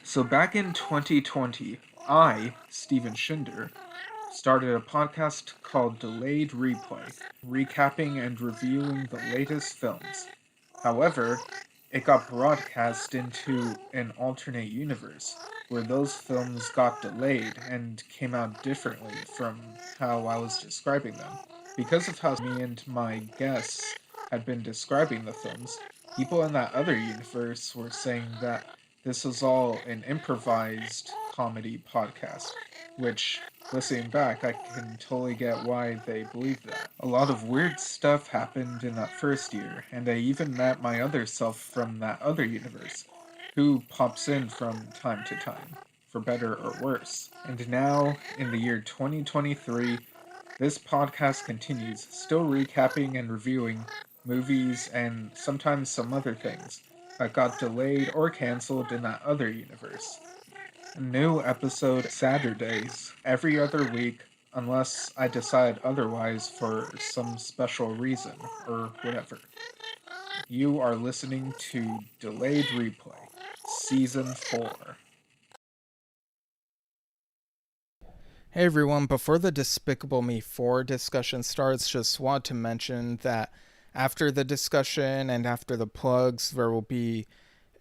So back in 2020, I, Steven Shinder, started a podcast called Delayed Replay, recapping and reviewing the latest films. However, it got broadcast into an alternate universe where those films got delayed and came out differently from how I was describing them. Because of how me and my guests had been describing the films, people in that other universe were saying that this was all an improvised comedy podcast, which, listening back, I can totally get why they believe that. A lot of weird stuff happened in that first year, and I even met my other self from that other universe, who pops in from time to time, for better or worse. And now, in the year 2023, this podcast continues, still recapping and reviewing movies and sometimes some other things that got delayed or cancelled in that other universe. A new episode Saturdays every other week, unless I decide otherwise for some special reason or whatever. You are listening to Delayed Replay, Season 4. Hey everyone, before the Despicable Me 4 discussion starts, just want to mention that after the discussion and after the plugs, there will be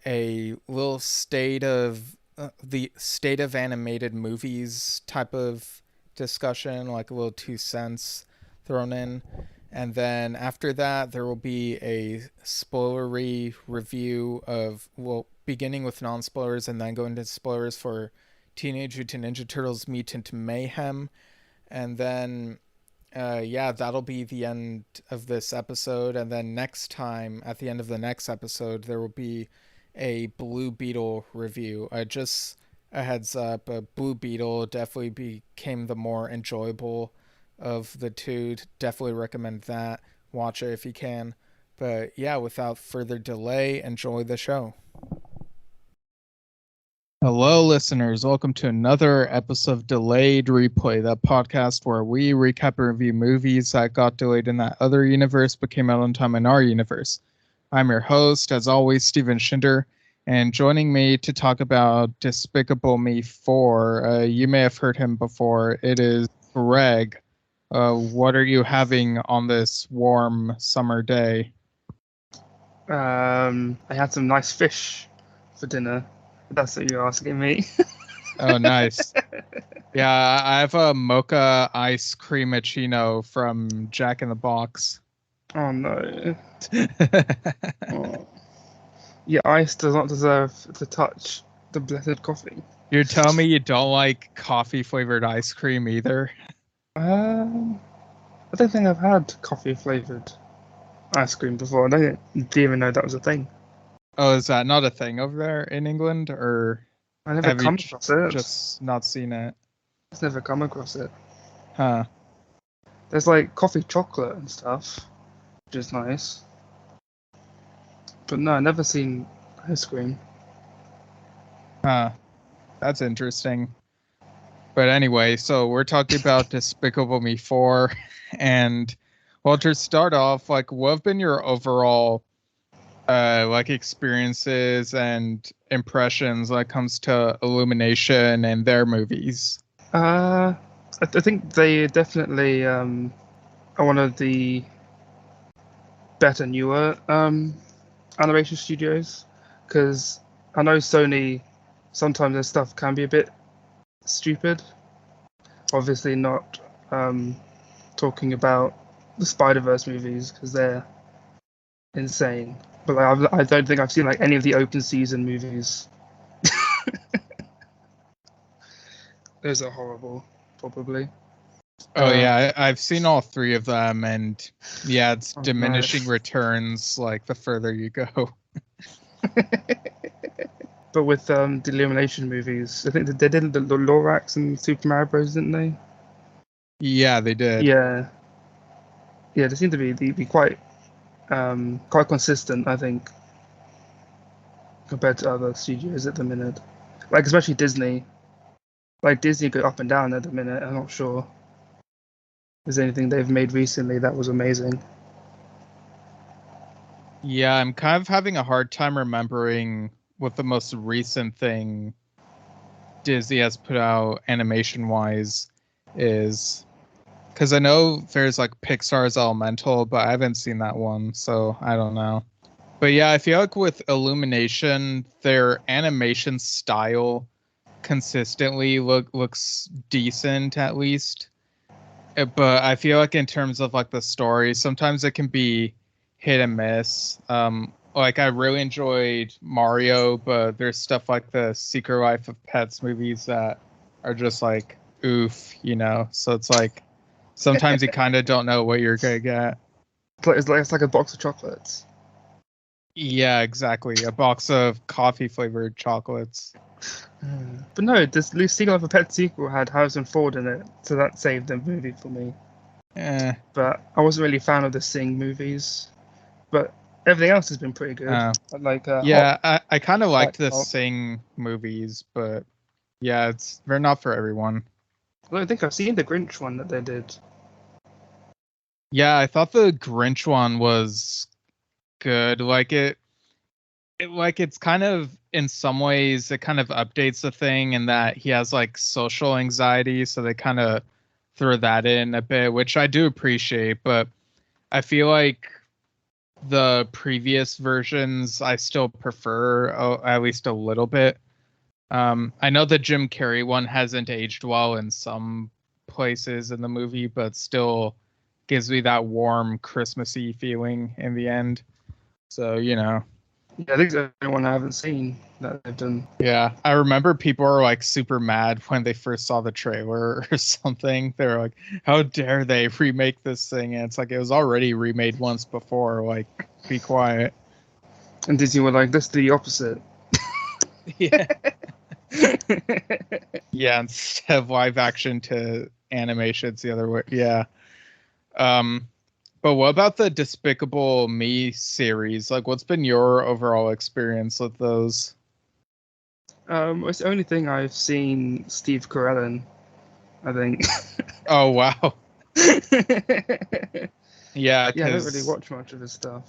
a little the state of animated movies type of discussion, like a little 2 cents thrown in. And then after that, there will be a spoilery review of, beginning with non-spoilers and then go into spoilers for Teenage Mutant Ninja Turtles Mutant Mayhem. And then, that'll be the end of this episode. And then next time, at the end of the next episode, there will be a Blue Beetle review. Just a heads up, Blue Beetle definitely became the more enjoyable of the two. Definitely recommend that. Watch it if you can. But yeah, without further delay, enjoy the show. Hello, listeners. Welcome to another episode of Delayed Replay, that podcast where we recap and review movies that got delayed in that other universe but came out on time in our universe. I'm your host, as always, Steven Shinder, and joining me to talk about Despicable Me 4, you may have heard him before, it is Greg. What are you having on this warm summer day? I had some nice fish for dinner. That's what you're asking me. Oh, nice. Yeah, I have a mocha ice creamachino from Jack in the Box. Oh no. Oh. Yeah, ice does not deserve to touch the blessed coffee. You're telling me you don't like coffee flavored ice cream either? I don't think I've had coffee flavored ice cream before. I didn't even know that was a thing. Oh, is that not a thing over there in England, or I never have come you across it. just not seen it? I've never come across it. Huh. There's like coffee chocolate and stuff, which is nice. But no, I've never seen ice cream. Huh. That's interesting. But anyway, so we're talking about Despicable Me 4, and well, to start off, like, what have been your overall experiences and impressions when it comes to Illumination and their movies? I think they definitely are one of the better, newer animation studios, because I know Sony, sometimes their stuff can be a bit stupid. Obviously not talking about the Spider-Verse movies, because they're insane. But I don't think I've seen like any of the open season movies. Those are horrible, probably. Oh yeah, I've seen all three of them, and yeah, it's diminishing nice. returns like the further you go. But with the Illumination movies, I think they did the Lorax and Super Mario Bros, didn't they? Yeah, they did. Yeah, they seem to be quite consistent, I think, compared to other studios at the minute. Like especially Disney. Like Disney go up and down at the minute. I'm not sure if there's anything they've made recently that was amazing. Yeah, I'm kind of having a hard time remembering what the most recent thing Disney has put out animation wise is, because I know there's like Pixar's Elemental, but I haven't seen that one, so I don't know. But yeah, I feel like with Illumination, their animation style consistently looks decent at least. But I feel like in terms of like the story, sometimes it can be hit and miss. Like I really enjoyed Mario, but there's stuff like the Secret Life of Pets movies that are just like oof, you know. So it's like sometimes you kind of don't know what you're gonna get. It's like a box of chocolates. Yeah, exactly. A box of coffee flavored chocolates. But no, this Secret Life of Pets sequel had Harrison Ford in it, so that saved the movie for me. But I wasn't really a fan of the Sing movies. But everything else has been pretty good. Yeah, I kind of liked the Hop. Sing movies, but yeah, they're not for everyone. I don't think I've seen the Grinch one that they did. Yeah, I thought the Grinch one was good. Like it's kind of in some ways it kind of updates the thing in that he has like social anxiety, so they kind of throw that in a bit, which I do appreciate, but I feel like the previous versions I still prefer at least a little bit. I know the Jim Carrey one hasn't aged well in some places in the movie, but still gives me that warm Christmassy feeling in the end. So, you know. Yeah, I think it's the only one I haven't seen that they've done. Yeah, I remember people were like super mad when they first saw the trailer or something. They were like, how dare they remake this thing? And it's like, it was already remade once before. Like, be quiet. And Disney were like, that's the opposite. Yeah. Yeah, instead of live action to animation, it's the other way. Yeah. But what about the Despicable Me series? Like, what's been your overall experience with those? It's the only thing I've seen Steve Carell in, I think. Oh, wow. Yeah, I don't really watch much of his stuff.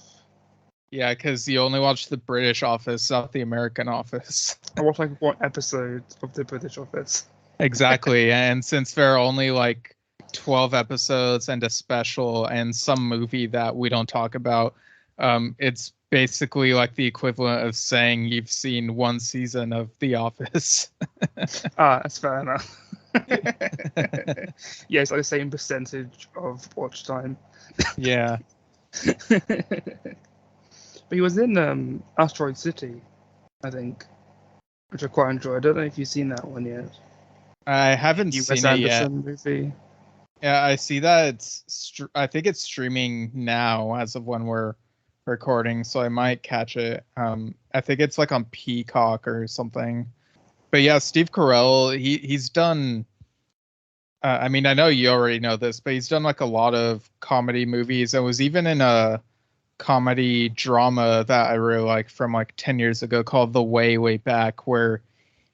Yeah, because you only watch the British Office, not the American Office. I watched like one episode of the British Office. Exactly, and since there are only like 12 episodes and a special and some movie that we don't talk about, it's basically like the equivalent of saying you've seen one season of The Office. That's fair enough. Yeah, it's like the same percentage of watch time. Yeah. But he was in Asteroid City, I think, which I quite enjoyed. I don't know if you've seen that one yet. I haven't seen it yet. Movie. Yeah, I see that I think it's streaming now as of when we're recording, so I might catch it. I think it's like on Peacock or something. But yeah, Steve Carell, he's done. I mean, I know you already know this, but he's done like a lot of comedy movies. I was even in a comedy drama that I really like from like 10 years ago called The Way Back, where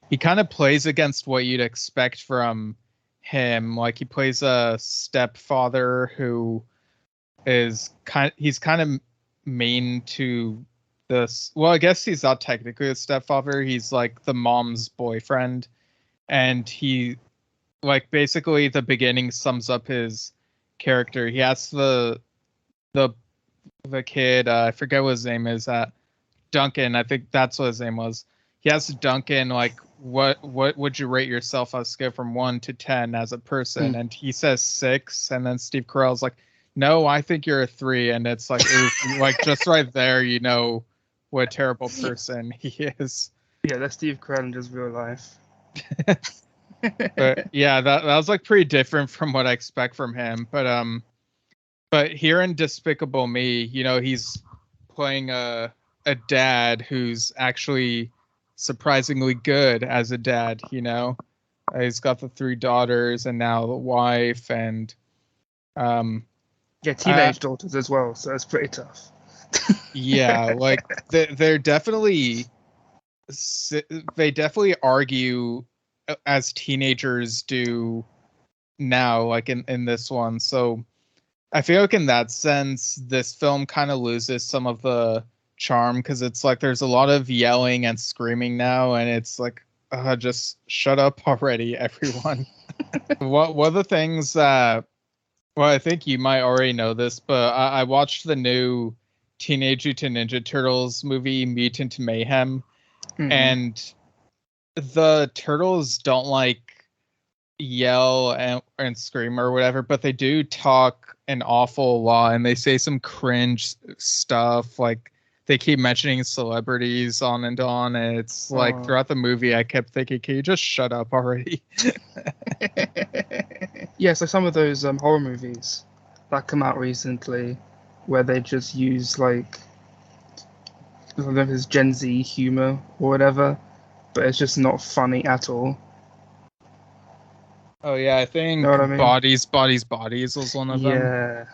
he kind of plays against what you'd expect from him. Like he plays a stepfather who is he's kind of mean to this. Well, I guess he's not technically a stepfather. He's like the mom's boyfriend. And he like basically the beginning sums up his character. He asks the kid, I forget what his name is, Duncan, I think that's what his name was. He asked Duncan, like, what would you rate yourself on a scale from 1 to 10 as a person? And he says 6, and then Steve Carell's like, no, I think you're a 3, and it's like, like just right there, you know what a terrible person he is. Yeah, that's Steve Carell in just real life. But yeah, that was like pretty different from what I expect from him. But here in Despicable Me, you know, he's playing a dad who's actually surprisingly good as a dad, you know. He's got the 3 daughters and now the wife and teenage daughters as well, so it's pretty tough. Yeah, like they definitely argue as teenagers do now, like in this one. So I feel like in that sense, this film kind of loses some of the charm because it's like there's a lot of yelling and screaming now, and it's like just shut up already, everyone. One of the things well, I think you might already know this, but I watched the new Teenage Mutant Ninja Turtles movie, Mutant Mayhem, and the turtles don't like yell and scream or whatever, but they do talk an awful lot, and they say some cringe stuff. Like they keep mentioning celebrities on and on, and it's like throughout the movie, I kept thinking, "Can you just shut up already?" Yeah, so some of those horror movies that come out recently, where they just use like, I don't know if it's Gen Z humor or whatever, but it's just not funny at all. Oh yeah, I think Know what I mean? Bodies was one of them. Yeah,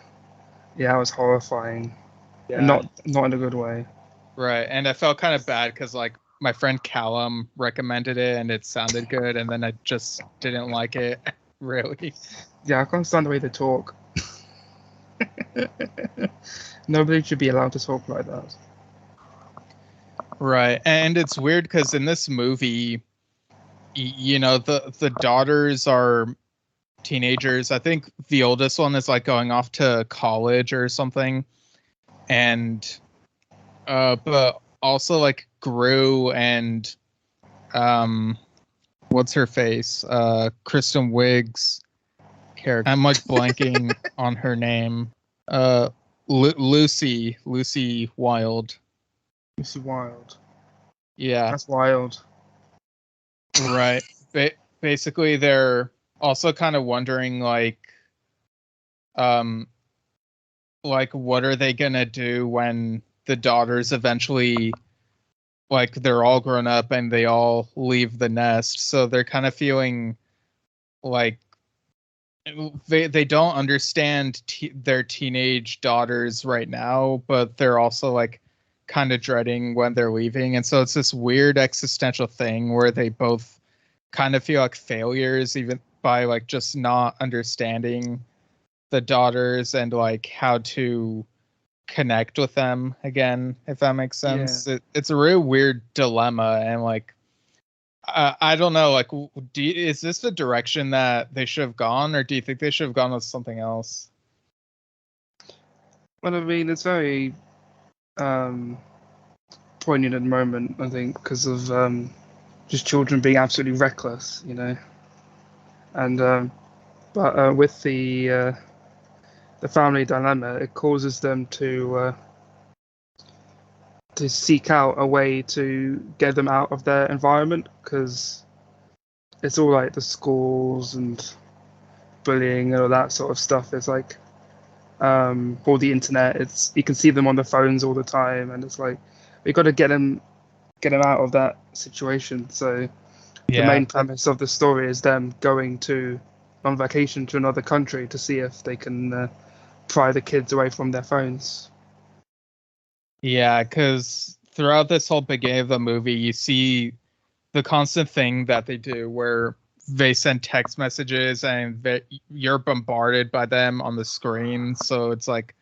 yeah, it was horrifying. Yeah. And not in a good way. Right, and I felt kind of bad because like my friend Callum recommended it and it sounded good, and then I just didn't like it really. Yeah, I can't stand the way they talk. Nobody should be allowed to talk like that. Right, and it's weird because in this movie, you know, the daughters are teenagers. I think the oldest one is like going off to college or something, and but also like Gru and what's her face, Kristen Wiig's character. I'm like blanking on her name. Lucy Wilde. Lucy Wilde. Yeah, That's wild. right. Basically, they're also kind of wondering like what are they gonna do when the daughters eventually, like, they're all grown up and they all leave the nest. So they're kind of feeling like they don't understand their teenage daughters right now, but they're also like kind of dreading when they're leaving. And so it's this weird existential thing where they both kind of feel like failures, even by like just not understanding the daughters and like how to connect with them again, if that makes sense. Yeah. It's a really weird dilemma, and like I don't know, like is this the direction that they should have gone, or do you think they should have gone with something else? Well, I mean, it's very poignant at the moment, I think, because of just children being absolutely reckless, you know. And but with the family dilemma, it causes them to seek out a way to get them out of their environment, because it's all like the schools and bullying and all that sort of stuff. It's like all the internet. It's, you can see them on the phones all the time, and it's like we got to get them out of that situation. So the main premise of the story is them going on vacation to another country to see if they can pry the kids away from their phones. Yeah, because throughout this whole beginning of the movie, you see the constant thing that they do where they send text messages and you're bombarded by them on the screen. So it's like,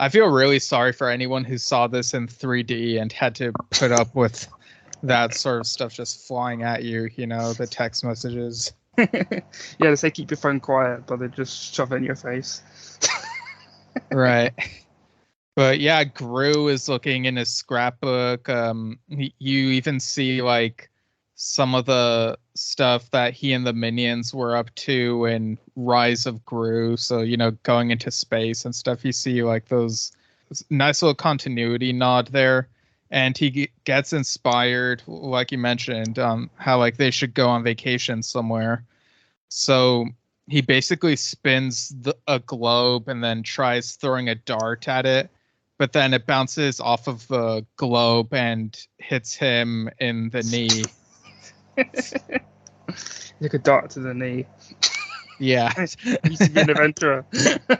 I feel really sorry for anyone who saw this in 3D and had to put up with that sort of stuff just flying at you, you know, the text messages. Yeah, they say keep your phone quiet, but they just shove it in your face. Right. But yeah, Gru is looking in his scrapbook. You even see like some of the stuff that he and the minions were up to in Rise of Gru. So, you know, going into space and stuff, you see like those nice little continuity nod there. And he gets inspired, like you mentioned, how like they should go on vacation somewhere. So he basically spins a globe and then tries throwing a dart at it. But then it bounces off of the globe and hits him in the knee. Like a dart to the knee. Yeah. I used to be an adventurer. I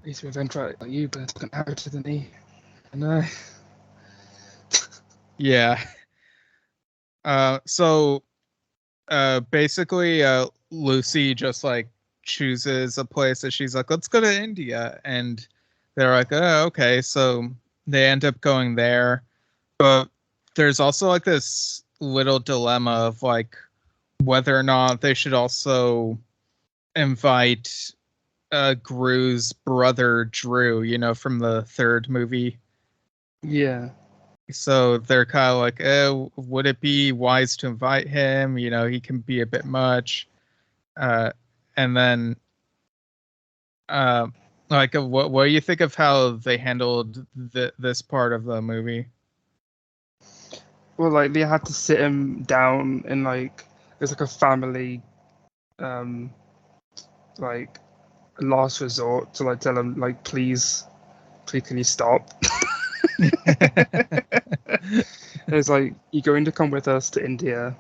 used to be an adventurer like you, but I took an arrow to the knee. I know. Yeah. So basically Lucy just like chooses a place that she's like, let's go to India. And they're like, oh, okay. So they end up going there. But there's also like this little dilemma of like whether or not they should also invite Gru's brother Drew, from the third movie. Yeah. So they're kind of like, would it be wise to invite him? He can be a bit much. And then, what do you think of how they handled this part of the movie? Well, like they had to sit him down and like it's like a family, like last resort to like tell him like please can you stop? It's like you're going to come with us to India,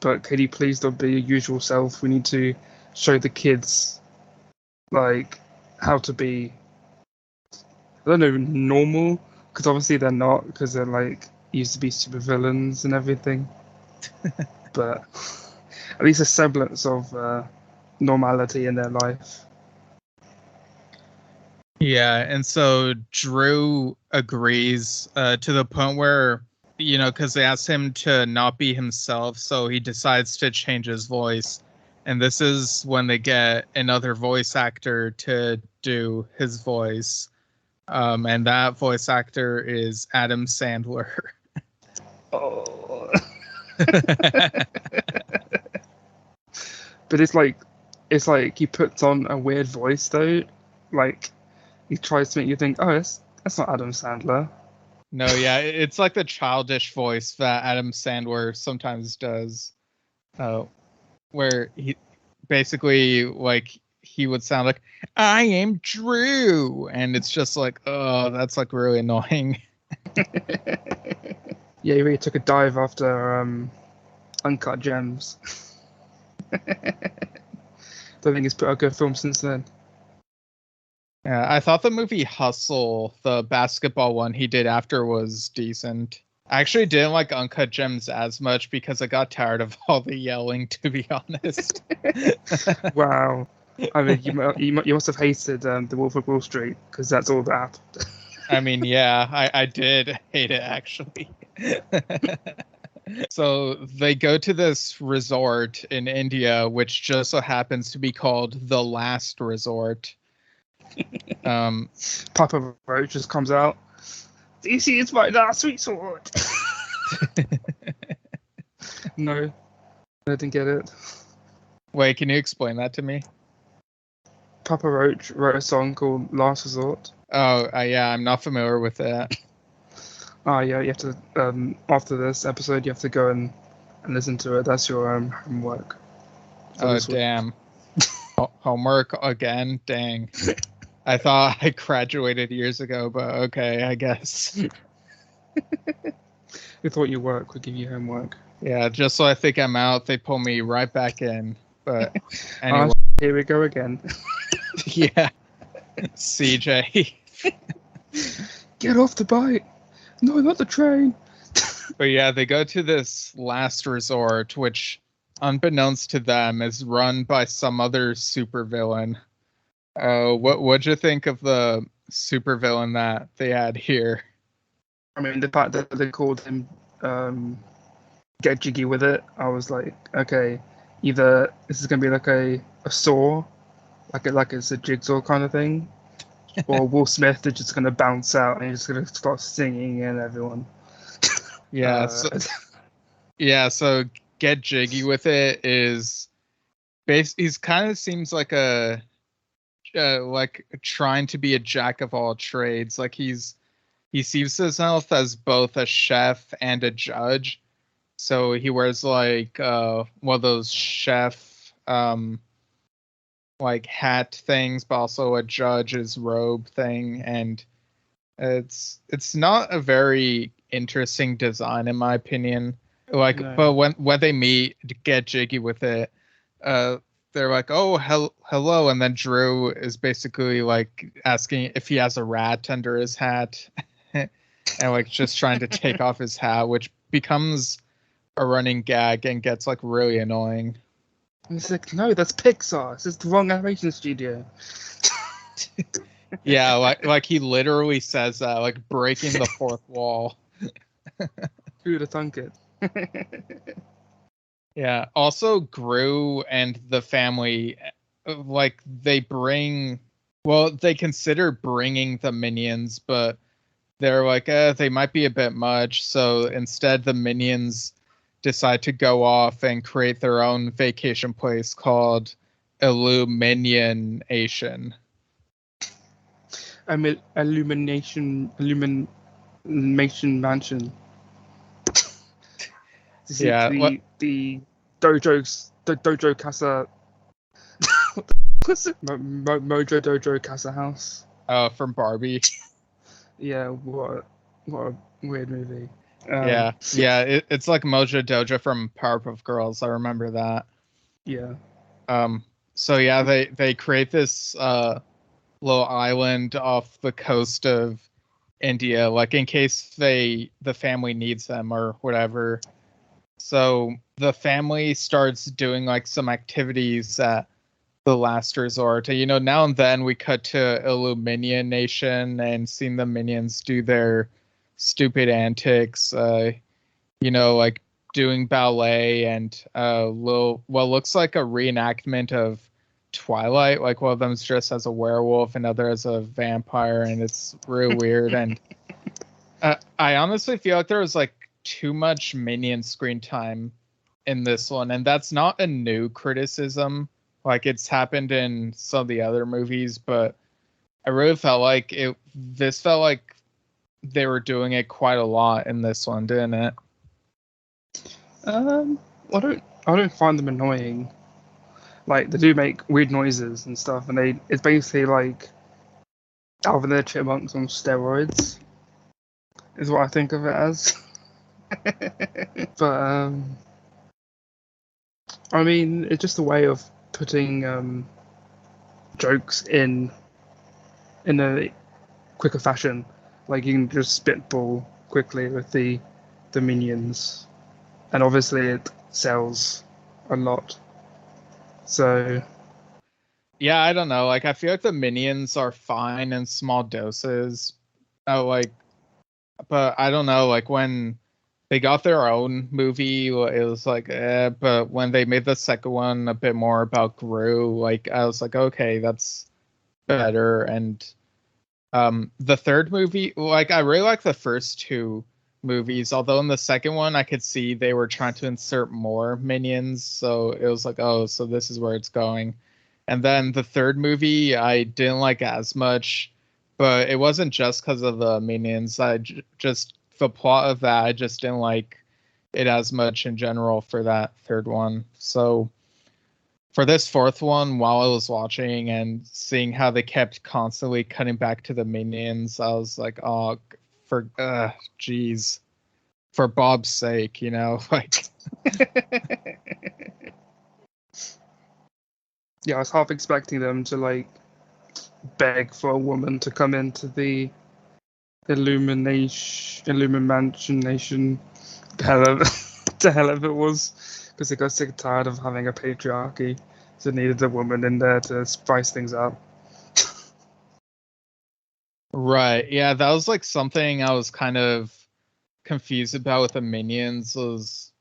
but could you please don't be your usual self? We need to show the kids like how to be, I don't know, normal, because obviously they're not, because they're like used to be super villains and everything. But at least a semblance of normality in their life. Yeah, and so Drew agrees to the point where, because they asked him to not be himself, so he decides to change his voice. And this is when they get another voice actor to do his voice. And that voice actor is Adam Sandler. Oh. But it's like he puts on a weird voice though. Like he tries to make you think, oh, that's not Adam Sandler. No, yeah, it's like the childish voice that Adam Sandler sometimes does, where he basically like he would sound like, I am Drew, and it's just like, oh, that's like really annoying. Yeah, he really took a dive after Uncut Gems. Don't think he's put out a good film since then. Yeah, I thought the movie Hustle, the basketball one he did after, was decent. I actually didn't like Uncut Gems as much because I got tired of all the yelling, to be honest. Wow. I mean, you must have hated The Wolf of Wall Street, because that's all that happened. I mean, yeah, I did hate it, actually. So they go to this resort in India, which just so happens to be called The Last Resort. Papa Roach just comes out. This is my last resort. No, I didn't get it. Wait, can you explain that to me? Papa Roach wrote a song called Last Resort. Oh, yeah, I'm not familiar with that. Oh, yeah, you have to, after this episode, you have to go and listen to it. That's your homework. Oh, damn. Homework again? Dang. I thought I graduated years ago, but okay, I guess. We thought your work would give you homework. Yeah, just so I think I'm out, they pull me right back in. But anyway. Here we go again. Yeah. CJ. Get off the bike. No, not the train. But yeah, they go to this last resort, which, unbeknownst to them, is run by some other supervillain. What'd you think of the supervillain that they had here? I mean, the fact that they called him Get Jiggy With It, I was like, okay, either this is going to be like a saw, like it's a jigsaw kind of thing, or Will Smith is just going to bounce out and he's just going to start singing and everyone. Yeah, so Get Jiggy With It is he's kind of seems like a like trying to be a jack of all trades. Like he sees himself as both a chef and a judge. So he wears like one of those chef like hat things, but also a judge's robe thing, and it's not a very interesting design in my opinion. Like, no. But when they meet, Get Jiggy With It, they're like, oh, hello, and then Drew is basically like asking if he has a rat under his hat, and like just trying to take off his hat, which becomes a running gag and gets like really annoying. And it's like, no, that's Pixar. It's the wrong animation studio. Yeah, like he literally says that, like breaking the fourth wall. Who'd have thunk it? Yeah. Also, Gru and the family, like they consider bringing the minions, but they're like, they might be a bit much. So instead, the minions decide to go off and create their own vacation place called Illumination. Illumination Mansion. This is Yeah. the Dojo Casa. What's it? Mojo Dojo Casa House. From Barbie. Yeah, what a weird movie. Yeah. It's like Mojo Dojo from Powerpuff Girls. I remember that. Yeah. So yeah, they create this little island off the coast of India, like in case the family needs them or whatever. So the family starts doing like some activities at the last resort. Now and then we cut to Illuminion Nation and seeing the minions do their stupid antics. Like doing ballet and what looks like a reenactment of Twilight. Like one of them's dressed as a werewolf, another as a vampire, and it's real weird. And I honestly feel like there was like too much minion screen time in this one, and that's not a new criticism. Like it's happened in some of the other movies, but I really felt like this felt like they were doing it quite a lot in this one, didn't it? I don't find them annoying. Like they do make weird noises and stuff, and it's basically like Alvin and the Chipmunks on steroids, is what I think of it as. But I mean, it's just a way of putting jokes in a quicker fashion. Like you can just spitball quickly with the minions, and obviously it sells a lot. So Yeah, I don't know. Like I feel like the minions are fine in small doses. But I don't know. Like when they got their own movie, it was like, but when they made the second one a bit more about Gru, like I was like, okay, that's better. And the third movie, like I really like the first two movies, although in the second one I could see they were trying to insert more minions, so it was like, oh, so this is where it's going. And then the third movie I didn't like as much, but it wasn't just because of the minions. Just the plot of that, I just didn't like it as much in general for that third one. So for this fourth one, while I was watching and seeing how they kept constantly cutting back to the minions, I was like, oh, geez, for Bob's sake, like. Yeah, I was half expecting them to like beg for a woman to come into the Illumination, the hell of it was, because they got sick and tired of having a patriarchy, so they needed a woman in there to spice things up. Right. Yeah, that was like something I was kind of confused about with the minions. Was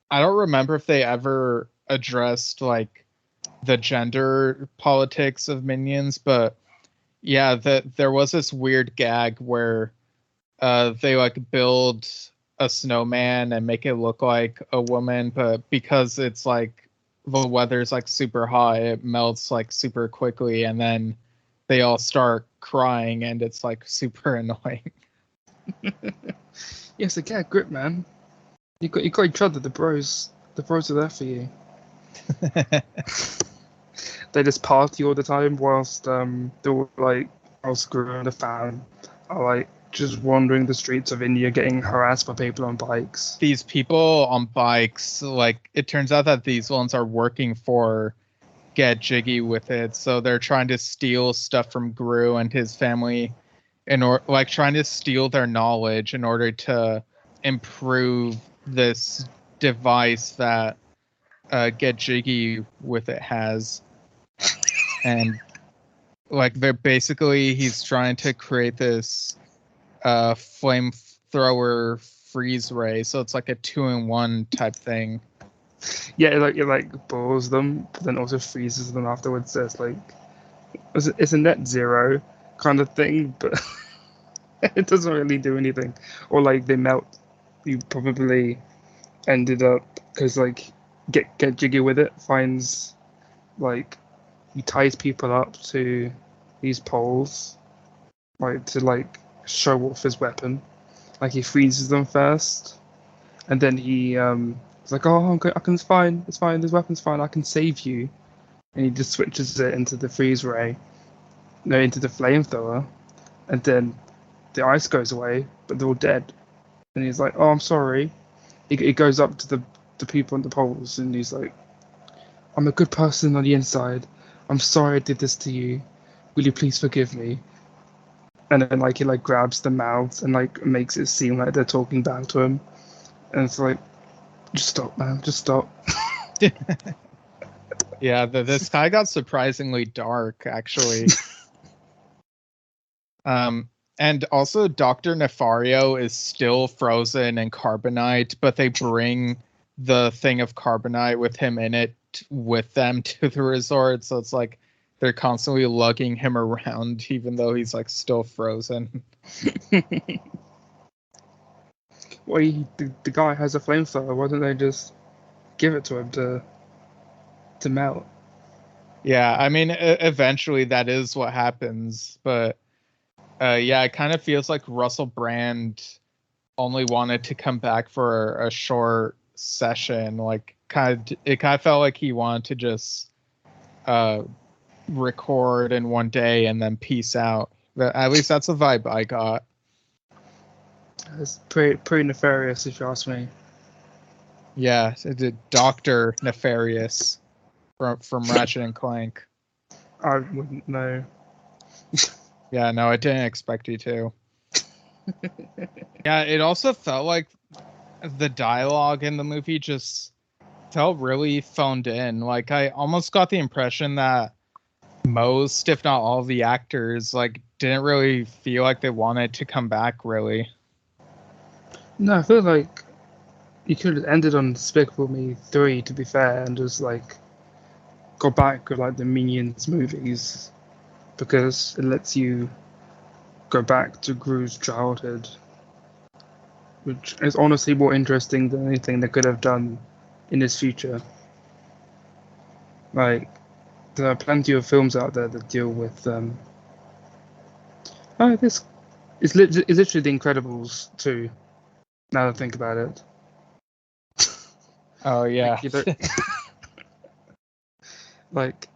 I don't remember if they ever addressed like the gender politics of minions, but yeah, there was this weird gag where they like build a snowman and make it look like a woman, but because it's like the weather's like super hot, it melts like super quickly, and then they all start crying, and it's like super annoying. Yeah, so get a grip, man. You got each other. The bros are there for you. They just party all the time whilst they're like Oscar and the fan are like just wandering the streets of India getting harassed by people on bikes. These people on bikes, like it turns out that these ones are working for Get Jiggy with It, so they're trying to steal stuff from Gru and his family like trying to steal their knowledge in order to improve this device that Get Jiggy with It has. And like he's trying to create this flamethrower freeze ray, so it's like a 2-in-1 type thing. Yeah, it like boils them, but then also freezes them afterwards. So it's a net zero kind of thing, but it doesn't really do anything. Or like they melt. You probably ended up because like get jiggy with it. Finds like he ties people up to these poles, like to like show off his weapon. Like he freezes them first, and then he's like, "Oh, it's fine. It's fine. This weapon's fine. I can save you." And he just switches it into the freeze ray, no, into the flamethrower, and then the ice goes away, but they're all dead. And he's like, "Oh, I'm sorry." He goes up to the people on the poles, and he's like, "I'm a good person on the inside. I'm sorry I did this to you. Will you please forgive me?" And then like he like grabs the mouths and like makes it seem like they're talking back to him, and it's like, just stop, man, just stop. Yeah, this guy got surprisingly dark, actually. And also Dr. Nefario is still frozen in carbonite, but they bring the thing of carbonite with him in it with them to the resort, so it's like they're constantly lugging him around even though he's like still frozen. Well, the guy has a flamethrower. Why don't they just give it to him to melt? Yeah, I mean, eventually that is what happens, but yeah, it kind of feels like Russell Brand only wanted to come back for a short session. Like, it kind of felt like he wanted to just record in one day and then peace out. But at least that's the vibe I got. It's pretty nefarious, if you ask me. Yeah, Dr. Nefarious from Ratchet and Clank. I wouldn't know. Yeah, no, I didn't expect you to. Yeah, it also felt like the dialogue in the movie just felt really phoned in. Like, I almost got the impression that most, if not all, the actors like didn't really feel like they wanted to come back, really. No, I feel like you could have ended on Despicable Me 3, to be fair, and just like go back with like the Minions movies, because it lets you go back to Gru's childhood, which is honestly more interesting than anything they could have done in his future. Like, there are plenty of films out there that deal with this is literally The Incredibles too. Now that I think about it. Oh yeah. Like, you don't, like,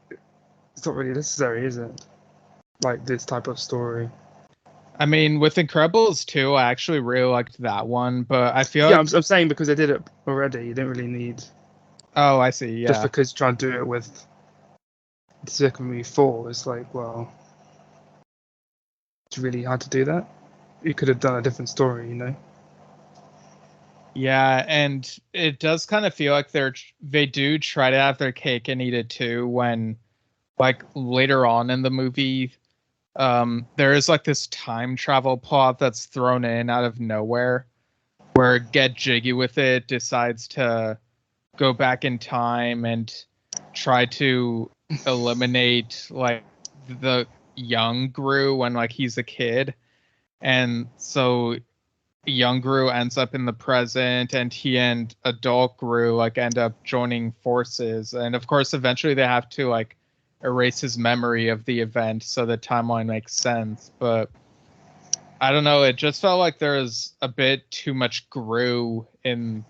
it's not really necessary, is it? Like this type of story. I mean, with Incredibles 2, I actually really liked that one, but I feel Yeah, like... I'm saying because they did it already. You don't really need. Oh, I see. Yeah. Just because trying to do it with Despicable Me 4, it's like, well, it's really hard to do that. You could have done a different story, you know. Yeah, and it does kind of feel like they do try to have their cake and eat it too when, like, later on in the movie, there is like this time travel plot that's thrown in out of nowhere where Get Jiggy with It decides to go back in time and try to eliminate like the young Gru when like he's a kid. And so young Gru ends up in the present, and he and adult Gru like end up joining forces. And of course, eventually they have to like erase his memory of the event so the timeline makes sense. But I don't know, it just felt like there was a bit too much Gru in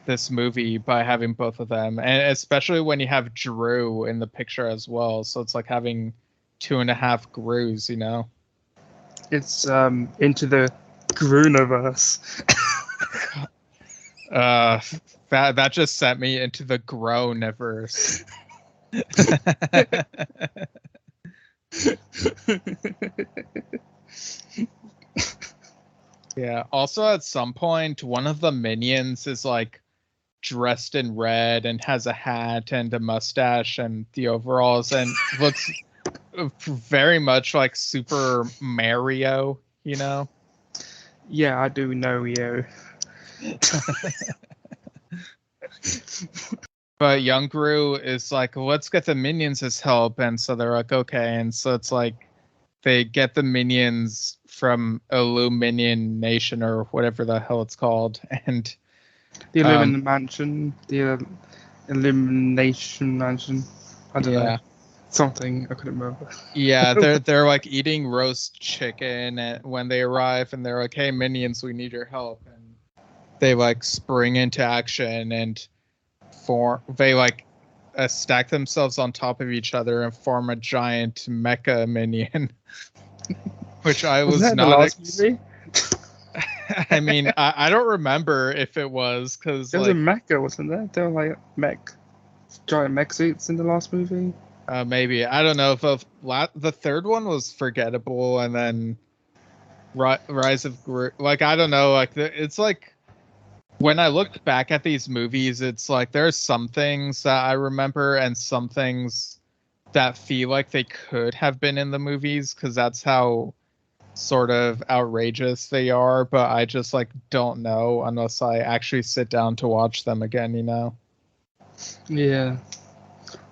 this movie by having both of them, and especially when you have Drew in the picture as well. So it's like having 2.5 Grus, you know. It's into the Gruniverse. That just sent me into the Grown-iverse. Yeah. Also, at some point, one of the minions is like dressed in red and has a hat and a mustache and the overalls and looks very much like Super Mario, you know? Yeah, I do know, yo. But young Gru is like, let's get the minions as help, and so they're like, okay, and so it's like they get the minions from Illuminion Nation or whatever the hell it's called, and The Illumination Mansion, the Illumination Mansion. I don't know. Something I couldn't remember. Yeah, they're like eating roast chicken when they arrive, and they're like, "Hey, minions, we need your help." And they like spring into action and they like stack themselves on top of each other and form a giant mecha minion, which I was that not. The last movie? I mean, I don't remember if it was because there was a mecha, wasn't there? There were like giant mech suits in the last movie. Maybe I don't know if the third one was forgettable, and then Rise of Gru, like I don't know, like it's like when I look back at these movies, it's like there's some things that I remember and some things that feel like they could have been in the movies because that's how sort of outrageous they are, but I just like don't know unless I actually sit down to watch them again, you know? Yeah.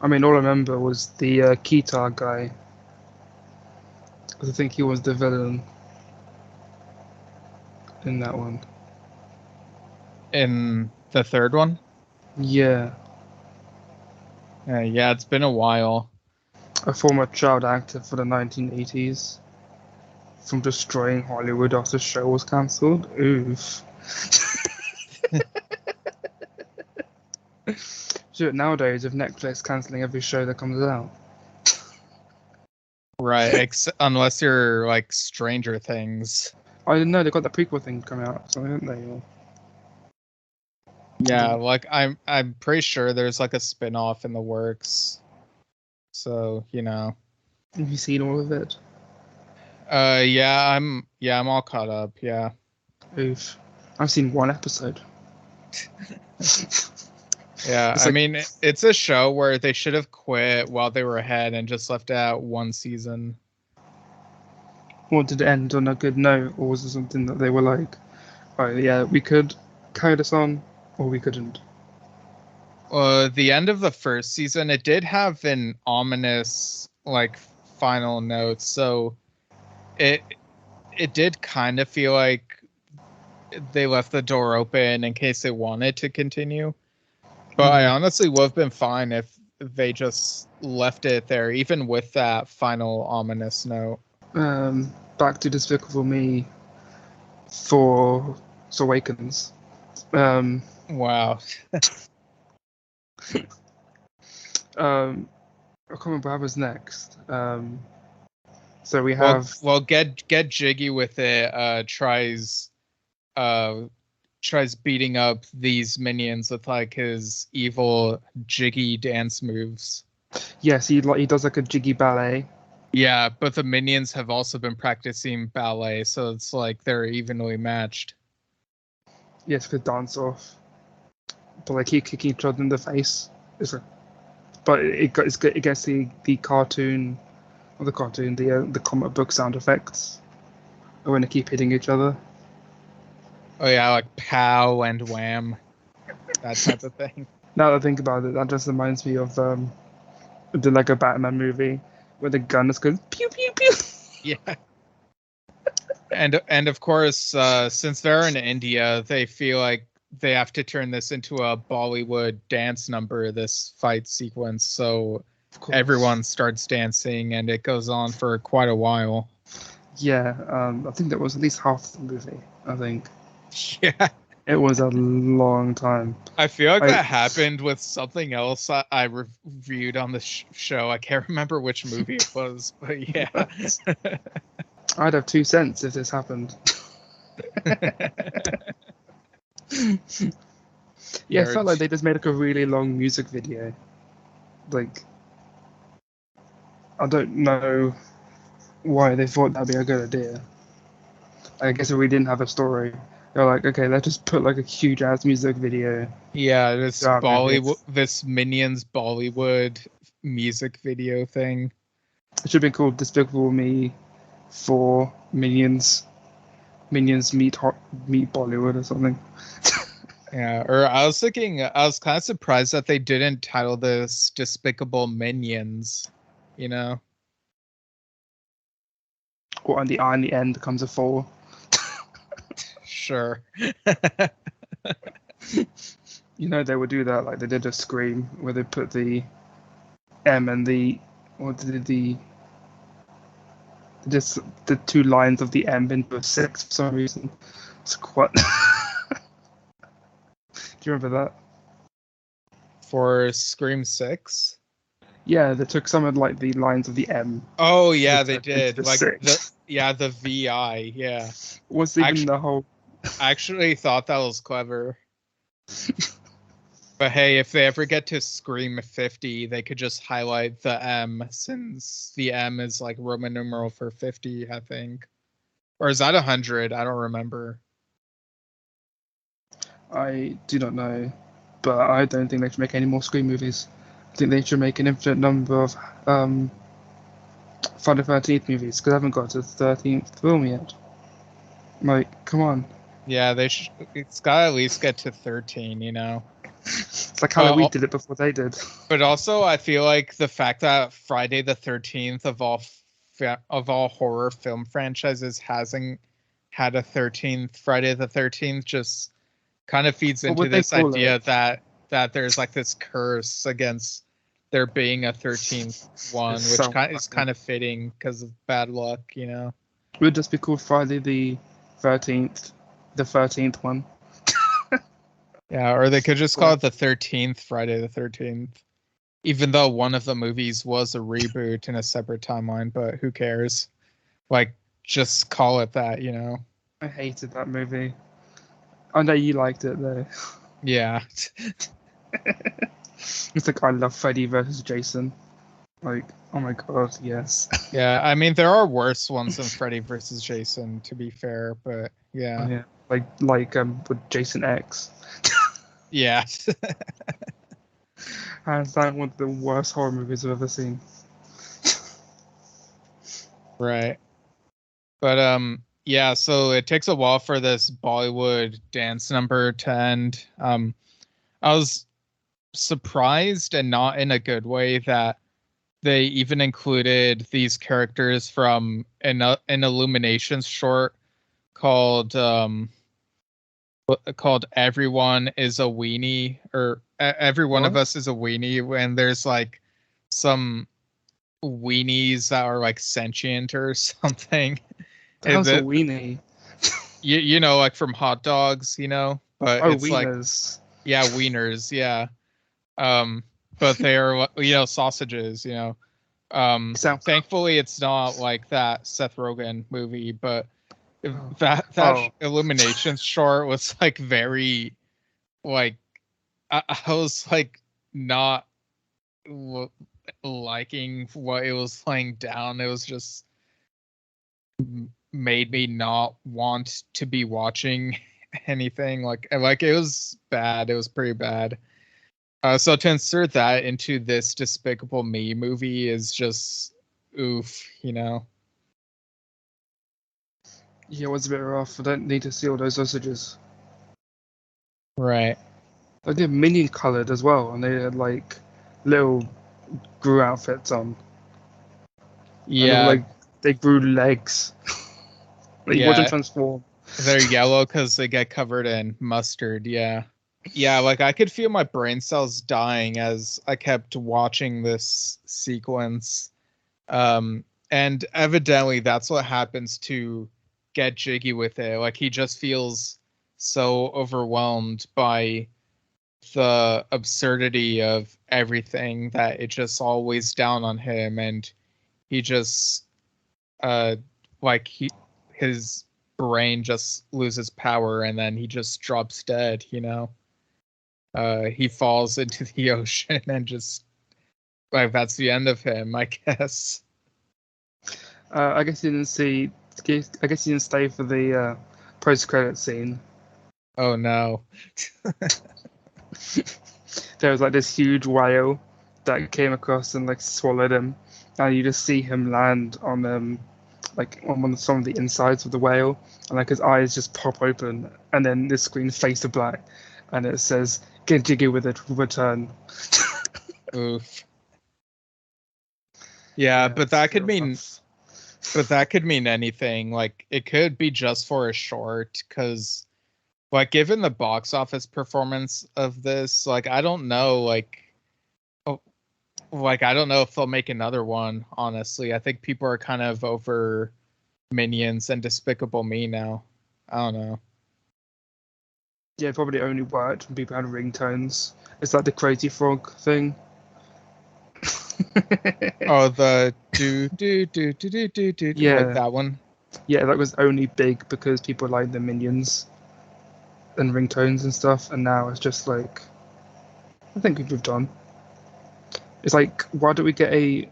I mean, all I remember was the Kitar guy. I think he was the villain in that one. In the third one? Yeah. Yeah, it's been a while. A former child actor for the 1980s. From destroying Hollywood after the show was cancelled. Oof. So nowadays, with Netflix cancelling every show that comes out. Right, unless you're like Stranger Things. I didn't know they got the prequel thing coming out, so haven't they? Yeah, like I'm pretty sure there's like a spin-off in the works. So, you know. Have you seen all of it? Yeah, I'm all caught up, yeah. Oof. I've seen one episode. Yeah, I mean, it's a show where they should have quit while they were ahead and just left out one season. Or did it end on a good note, or was it something that they were like, oh yeah, we could carry this on, or we couldn't? The end of the first season, it did have an ominous, like, final note, so it did kind of feel like they left the door open in case they wanted to continue. But I honestly would have been fine if they just left it there, even with that final ominous note. Back to Despicable Me for Awakens. Wow. I can't remember what was next. So we have. Well, get jiggy with it. Tries beating up these minions with like his evil jiggy dance moves. Yes, he does like a jiggy ballet. Yeah, but the minions have also been practicing ballet, so it's like they're evenly matched. Yes, could dance off, but like keep kicking each other in the face. But it gets the cartoon, or the comic book sound effects when they keep hitting each other. Oh yeah, like pow and wham, that type of thing. Now that I think about it, that just reminds me of the Lego Batman movie where the gun is going pew pew pew. Yeah. And of course, since they're in India, they feel like they have to turn this into a Bollywood dance number, this fight sequence. So everyone starts dancing, and it goes on for quite a while. Yeah, I think that was at least half the movie. I think. Yeah. It was a long time. I feel like that happened with something else I reviewed on the show. I can't remember which movie it was, but yeah. I'd have 2 cents if this happened. Yeah, it felt like they just made like a really long music video. Like, I don't know why they thought that'd be a good idea. I guess if we didn't have a story, they're like, okay, let's just put like a huge ass music video. Yeah, this Minions Bollywood music video thing. It should have been called Despicable Me for Minions. Minions meet Bollywood or something. Yeah, or I was thinking, I was kind of surprised that they didn't title this Despicable Minions, you know? Or on the I in the end becomes a 4. Sure. You know they would do that like they did a Scream where they put the M and just the 2 lines of the M into a 6 for some reason. It's quite. Do you remember that? For Scream 6? Yeah, they took some of like the lines of the M. Oh yeah, they Into the did. Like 6. the VI, yeah. What's even the whole? I actually thought that was clever. But hey, if they ever get to Scream 50, they could just highlight the M, since the M is like Roman numeral for 50, I think. Or is that 100? I don't remember. I do not know, but I don't think they should make any more Scream movies. I think they should make an infinite number of Friday the 13th movies because I haven't got to the 13th film yet. Like, come on. Yeah, they should. It's got to at least get to 13, you know? It's like Halloween did it before they did. But also, I feel like the fact that Friday the 13th of all horror film franchises hasn't had a 13th Friday the 13th just kind of feeds into this idea that there's like this curse against there being a 13th one, which is kind of fitting because of bad luck, you know? It would just be called Friday the 13th, the 13th one. Yeah, or they could just call it the 13th Friday the 13th. Even though one of the movies was a reboot in a separate timeline, but who cares? Like, just call it that, you know? I hated that movie. I know you liked it though. Yeah. It's like I love Freddy versus Jason. Like, oh my god, yes. Yeah, I mean there are worse ones than Freddy versus Jason, to be fair, but yeah. Oh, yeah. Like with Jason X. Yeah. Hands down one of the worst horror movies I've ever seen. Right. But yeah, so it takes a while for this Bollywood dance number to end. I was surprised, and not in a good way, that they even included these characters from an Illuminations short called Everyone is a Weenie, or Every One of Us is a Weenie, and there's like some weenies that are like sentient or something. How's a weenie? You know, like from hot dogs, you know, but it's wieners. Like, yeah, wieners, yeah. But they are, you know, sausages, you know. Thankfully it's not like that Seth Rogen movie, but that Illuminations short was like very, like, I was like not liking what it was laying down. It was just made me not want to be watching anything. Like it was bad. It was pretty bad. So to insert that into this Despicable Me movie is just oof, you know. Yeah, it was a bit rough. I don't need to see all those sausages. Right. They did minion coloured as well, and they had like little Gru outfits on. Yeah. And they grew legs. They wouldn't transform. They're yellow because they get covered in mustard. Yeah. Yeah, like I could feel my brain cells dying as I kept watching this sequence. And evidently that's what happens to get jiggy with it. Like he just feels so overwhelmed by the absurdity of everything that it just all weighs down on him, and he just his brain just loses power, and then he just drops dead, you know. He falls into the ocean and just like that's the end of him, I guess. I guess you didn't see. I guess you didn't stay for the post-credit scene. Oh no! There was like this huge whale that came across and like swallowed him, and you just see him land on like on some of the insides of the whale, and like his eyes just pop open, and then the screen fades to black, and it says "Get jiggy with it, return." Oof. Yeah, Yeah, but it's that could real mean rough. anything. Like it could be just for a short, because like given the box office performance of this, like I don't know, oh, like I don't know if they'll make another one. Honestly, I think people are kind of over Minions and Despicable Me now. I don't know. Yeah, it probably only worked when people had ringtones. It's like the Crazy Frog thing. Oh, the do like Yeah, that one. yeah, that was only big because people liked the Minions and ringtones and stuff, and now it's just like I think we've moved on. It's like, why don't we get a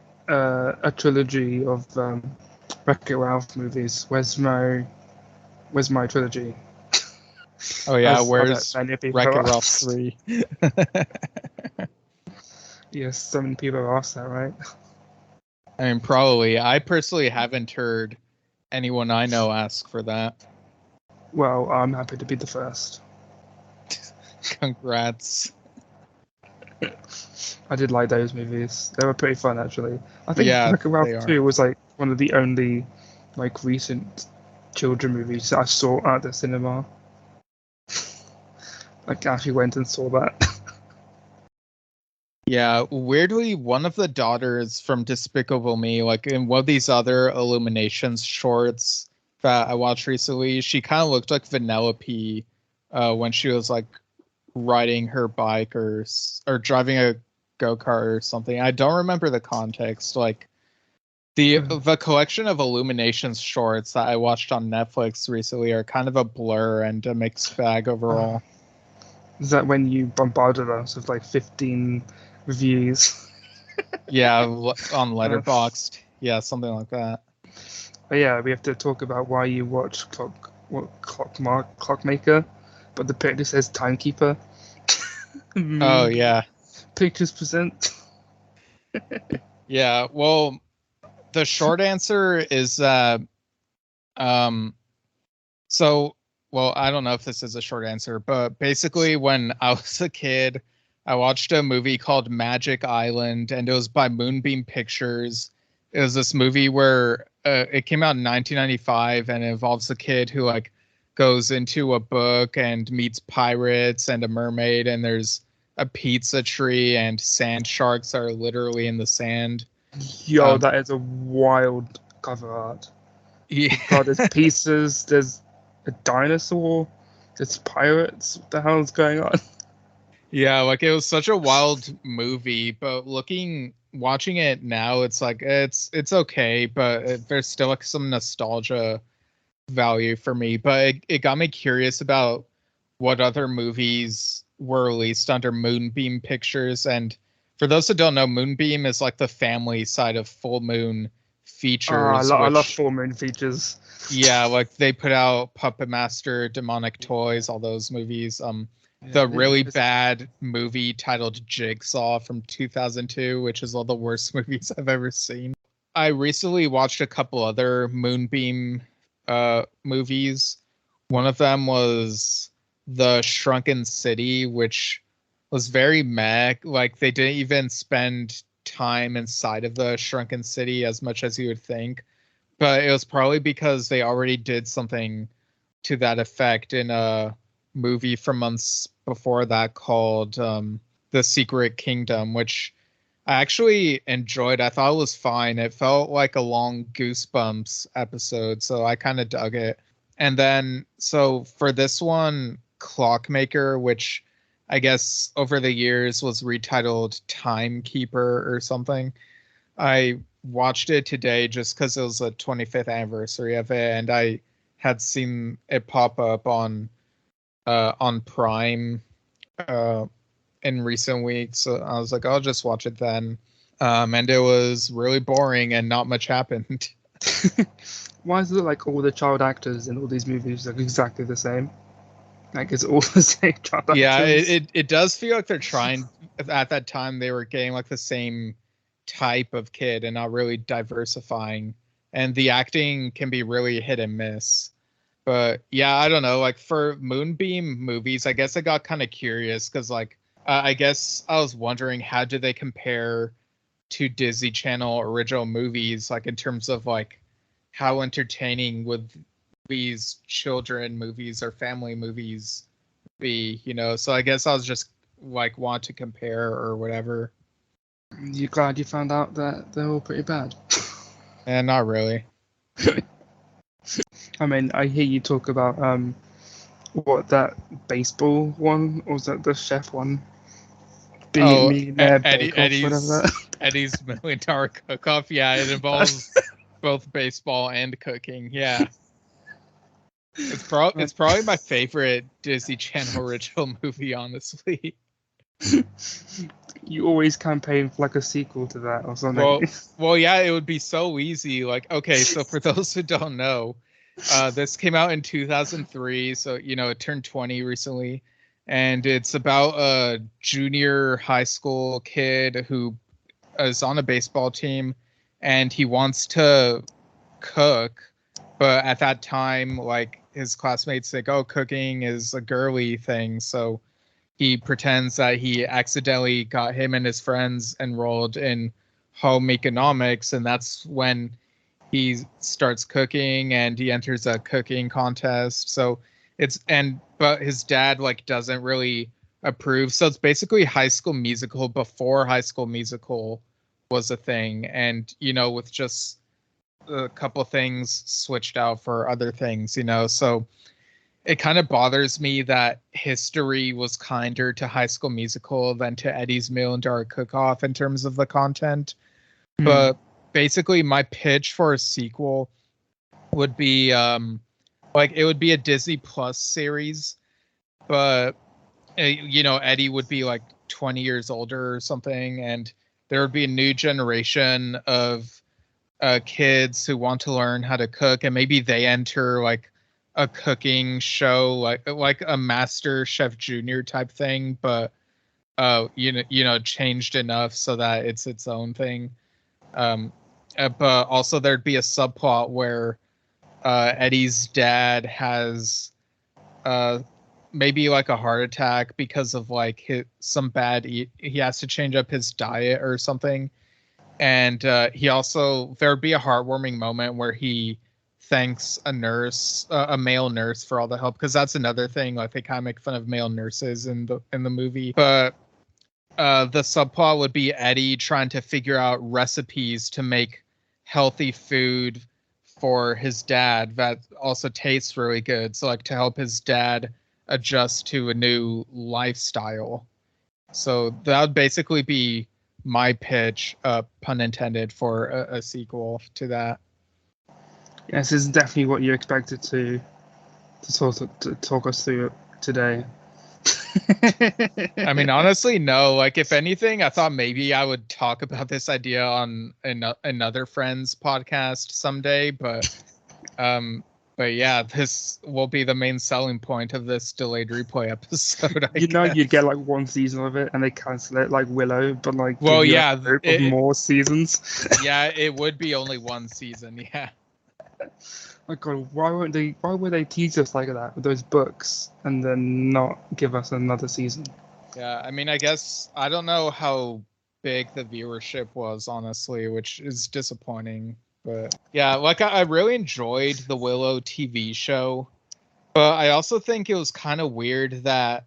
trilogy of Wreck-It Ralph movies? Where's my trilogy? Oh yeah, As other where's many people Wreck-It have Ralph asked. 3? Yes, so many people have asked that, right? I mean, probably. I personally haven't heard anyone I know ask for that. Well, I'm happy to be the first. Congrats. I did like those movies. They were pretty fun, actually. I think Yeah, Wreck-It Ralph they are. 2 was like one of the only like recent children movies that I saw at the cinema. Like, I actually went and saw that. Yeah, weirdly, one of the daughters from Despicable Me, like in one of these other Illuminations shorts that I watched recently, she kind of looked like Vanellope when she was like riding her bike or driving a go-kart or something. I don't remember the context. Like the collection of Illuminations shorts that I watched on Netflix recently are kind of a blur and a mixed bag overall. Is that when you bombarded us with like 15 reviews? Yeah, on Uh, Letterboxd. Yeah, something like that. but yeah, we have to talk about why you watch Clockmaker, but the picture says Timekeeper. Oh Moon yeah. Pictures present. Yeah, well, the short answer is um so well, I don't know if this is a short answer, but basically when I was a kid, I watched a movie called Magic Island, and it was by Moonbeam Pictures. It was this movie where it came out in 1995, and it involves a kid who like goes into a book and meets pirates and a mermaid, and there's a pizza tree and sand sharks are literally in the sand. Yo, Um, that is a wild cover art. yeah, God, there's pieces, there's a dinosaur, there's pirates. What the hell is going on? yeah, like it was such a wild movie, but watching it now, it's like it's okay, but there's still like some nostalgia value for me. But it got me curious about what other movies were released under Moonbeam Pictures. And for those who don't know, Moonbeam is like the family side of Full Moon Features, I love which full moon features. yeah, like they put out Puppet Master, Demonic Toys, all those movies. Yeah, The really bad movie titled Jigsaw from 2002, which is all the worst movies I've ever seen. I recently watched a couple other Moonbeam movies. One of them was The Shrunken City, which was very meh. Like they didn't even spend time inside of the Shrunken City as much as you would think. But it was probably because they already did something to that effect in a movie from months before that called The Secret Kingdom, which I actually enjoyed. I thought it was fine. It felt like a long Goosebumps episode, so I kind of dug it. And then, so for this one, Clockmaker, which I guess over the years was retitled Timekeeper or something, I watched it today just because it was the 25th anniversary of it, and I had seen it pop up on Prime uh, in recent weeks. So I was like, I'll just watch it then. And it was really boring and not much happened. Why does it look like all the child actors in all these movies look exactly the same? Like it's all the same child Yeah, actors. it does feel like they're trying at that time they were getting like the same type of kid and not really diversifying and the acting can be really hit and miss. But yeah, I don't know. Like for Moonbeam movies, I guess I got kind of curious because like I guess I was wondering how do they compare to Disney Channel original movies, like in terms of like how entertaining would these children movies or family movies be, you know? So I guess I was just like want to compare or whatever. You glad you found out that they're all pretty bad? And not really. I mean, I hear you talk about what that baseball one, or was that the chef one? Millionaire Bake Off, whatever. Eddie's $1 Million Cook-Off. Yeah, it involves both baseball and cooking. Yeah. It's probably my favorite Disney Channel original movie, honestly. You always campaign for like a sequel to that or something. Well, yeah, it would be so easy. Like, okay, so for those who don't know, this came out in 2003, so you know it turned 20 recently, and it's about a junior high school kid who is on a baseball team, and he wants to cook, but at that time, like his classmates think, oh, cooking is a girly thing, so he pretends that he accidentally got him and his friends enrolled in home economics, and that's when he starts cooking and he enters a cooking contest. So but his dad like doesn't really approve. So it's basically High School Musical before High School Musical was a thing, and you know, with just a couple things switched out for other things, you know. So it kind of bothers me that history was kinder to High School Musical than to Eddie's $1 Million Cook-Off in terms of the content. But basically, my pitch for a sequel would be like it would be a Disney Plus series, but you know, Eddie would be like 20 years older or something, and there would be a new generation of kids who want to learn how to cook, and maybe they enter like a cooking show, like a Master Chef Junior type thing, but you know, changed enough so that it's its own thing. But also there'd be a subplot where Eddie's dad has maybe like a heart attack because of like some bad he has to change up his diet or something, and he also there'd be a heartwarming moment where he thanks a nurse, a male nurse, for all the help, because that's another thing, like they kind of make fun of male nurses in the movie. But the subplot would be Eddie trying to figure out recipes to make healthy food for his dad that also tastes really good. So like to help his dad adjust to a new lifestyle. So that would basically be my pitch, pun intended, for a sequel to that. Yes, this is definitely what you expected to talk us through today. I mean, honestly, no. Like, if anything, I thought maybe I would talk about this idea on another friend's podcast someday. But yeah, this will be the main selling point of this delayed replay episode. I guess. You'd get like one season of it and they cancel it, like Willow, but like well, give you, yeah, like, hope of more seasons. Yeah, it would be only one season. Yeah. My God, why would they tease us like that with those books and then not give us another season? Yeah, I mean, I guess I don't know how big the viewership was, honestly, which is disappointing. But yeah, like I really enjoyed the Willow TV show, but I also think it was kind of weird that,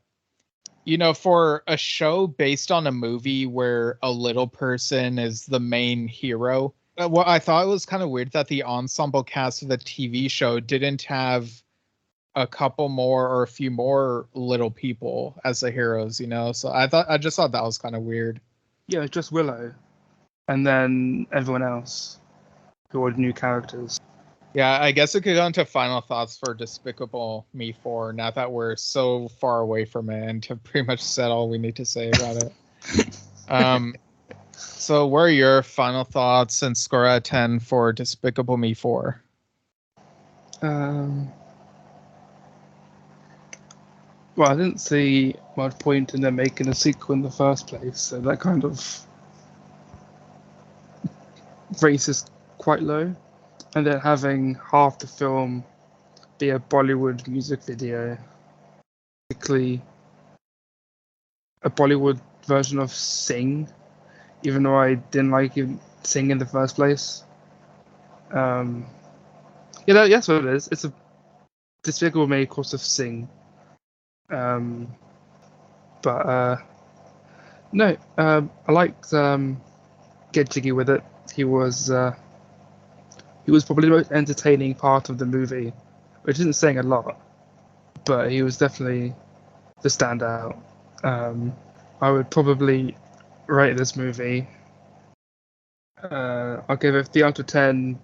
you know, for a show based on a movie where a little person is the main hero, well, I thought it was kind of weird that the ensemble cast of the TV show didn't have a couple more or a few more little people as the heroes, you know? So I just thought that was kind of weird. Yeah, it's just Willow, and then everyone else who are new characters. Yeah, I guess we could go into final thoughts for Despicable Me 4 now that we're so far away from it and have pretty much said all we need to say about it. So what are your final thoughts and score out of 10 for Despicable Me 4? Well, I didn't see much point in them making a sequel in the first place, so that kind of rates is quite low. and then having half the film be a Bollywood music video, basically a Bollywood version of Sing, even though I didn't like Sing in the first place. That's what it is. It's a Despicable Me course of Sing. But no, I liked Get Jiggy with It. He was probably the most entertaining part of the movie, which isn't saying a lot, but he was definitely the standout. I would probably rate this movie. I'll give it 3 out of 10,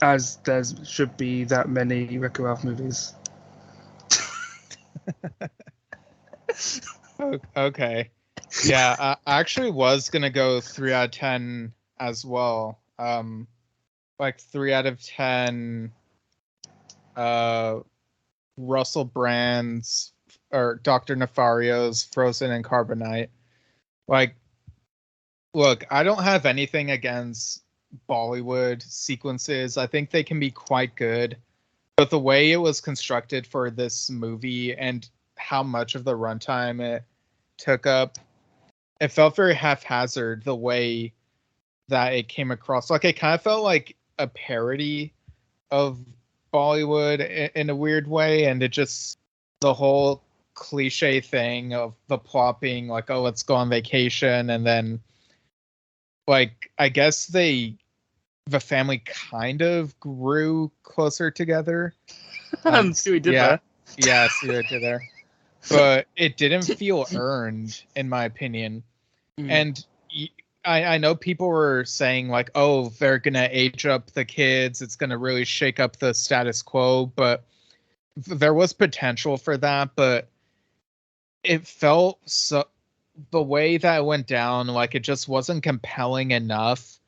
as there should be that many Wreck-It Ralph movies. Okay. Yeah, I actually was gonna go 3 out of 10 as well. Like 3 out of 10 Russell Brand's or Dr. Nefario's Frozen and Carbonite. Like, look, I don't have anything against Bollywood sequences. I think they can be quite good. But the way it was constructed for this movie and how much of the runtime it took up, it felt very haphazard the way that it came across. Like, it kind of felt like a parody of Bollywood in a weird way, and it just, the whole cliche thing of the plot being like, oh, let's go on vacation, and then, like, I guess the family kind of grew closer together. See what we did yeah, there. Yeah, see what I did there. But it didn't feel earned, in my opinion. And I know people were saying, like, oh, they're going to age up the kids. It's going to really shake up the status quo. But there was potential for that. But it felt so, the way that it went down, like, it just wasn't compelling enough